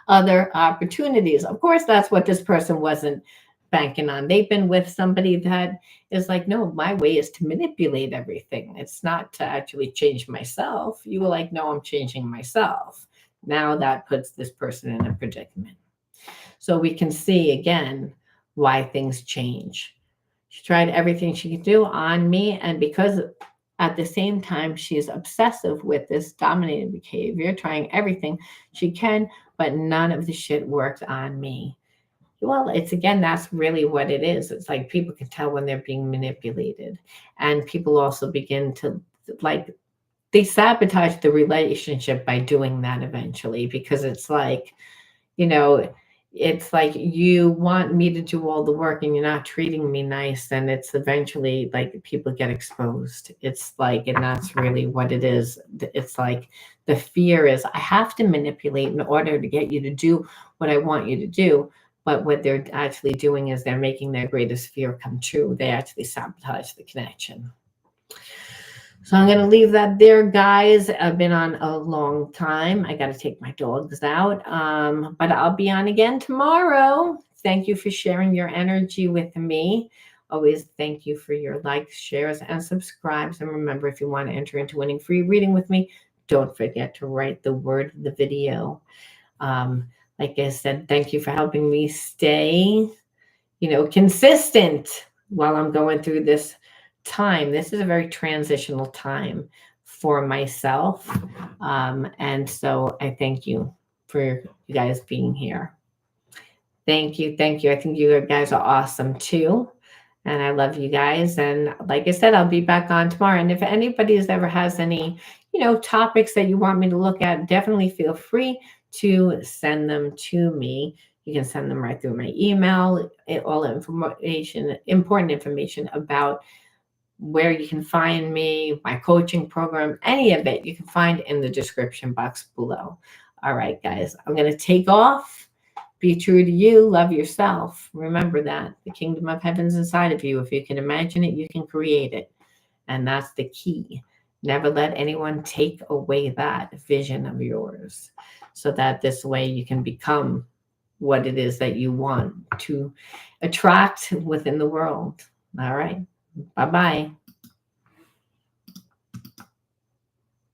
other opportunities. Of course, that's what this person wasn't banking on. They've been with somebody that is like, no, my way is to manipulate everything. It's not to actually change myself. You were like, no, I'm changing myself. Now that puts this person in a predicament. So we can see again why things change. She tried everything she could do on me, and because at the same time she's obsessive with this dominating behavior, trying everything she can, but none of the shit worked on me. Well, it's again, that's really what it is. It's like people can tell when they're being manipulated, and people also begin to like, they sabotage the relationship by doing that eventually, because you know, it's like you want me to do all the work and you're not treating me nice, and it's eventually like people get exposed. It's like, and that's really what it is. It's like the fear is, I have to manipulate in order to get you to do what I want you to do. But what they're actually doing is they're making their greatest fear come true. They actually sabotage the connection. So I'm going to leave that there, guys. I've been on a long time. I got to take my dogs out. But I'll be on again tomorrow. Thank you for sharing your energy with me. Always thank you for your likes, shares, and subscribes. And remember, if you want to enter into winning free reading with me, don't forget to write the word of the video. Like I said, thank you for helping me stay, consistent while I'm going through this time. This is a very transitional time for myself. And so I thank you for you guys being here. Thank you. Thank you. I think you guys are awesome too. And I love you guys. And like I said, I'll be back on tomorrow. And if anybody ever has any, topics that you want me to look at, definitely feel free to send them to me. You can send them right through my email, all information, important information about where you can find me, my coaching program, any of it you can find in the description box below. All right, guys, I'm going to take off. Be true to you. Love yourself. Remember that the kingdom of heaven's inside of you. If you can imagine it, you can create it. And that's the key. Never let anyone take away that vision of yours, so that this way you can become what it is that you want to attract within the world. All right. Bye bye.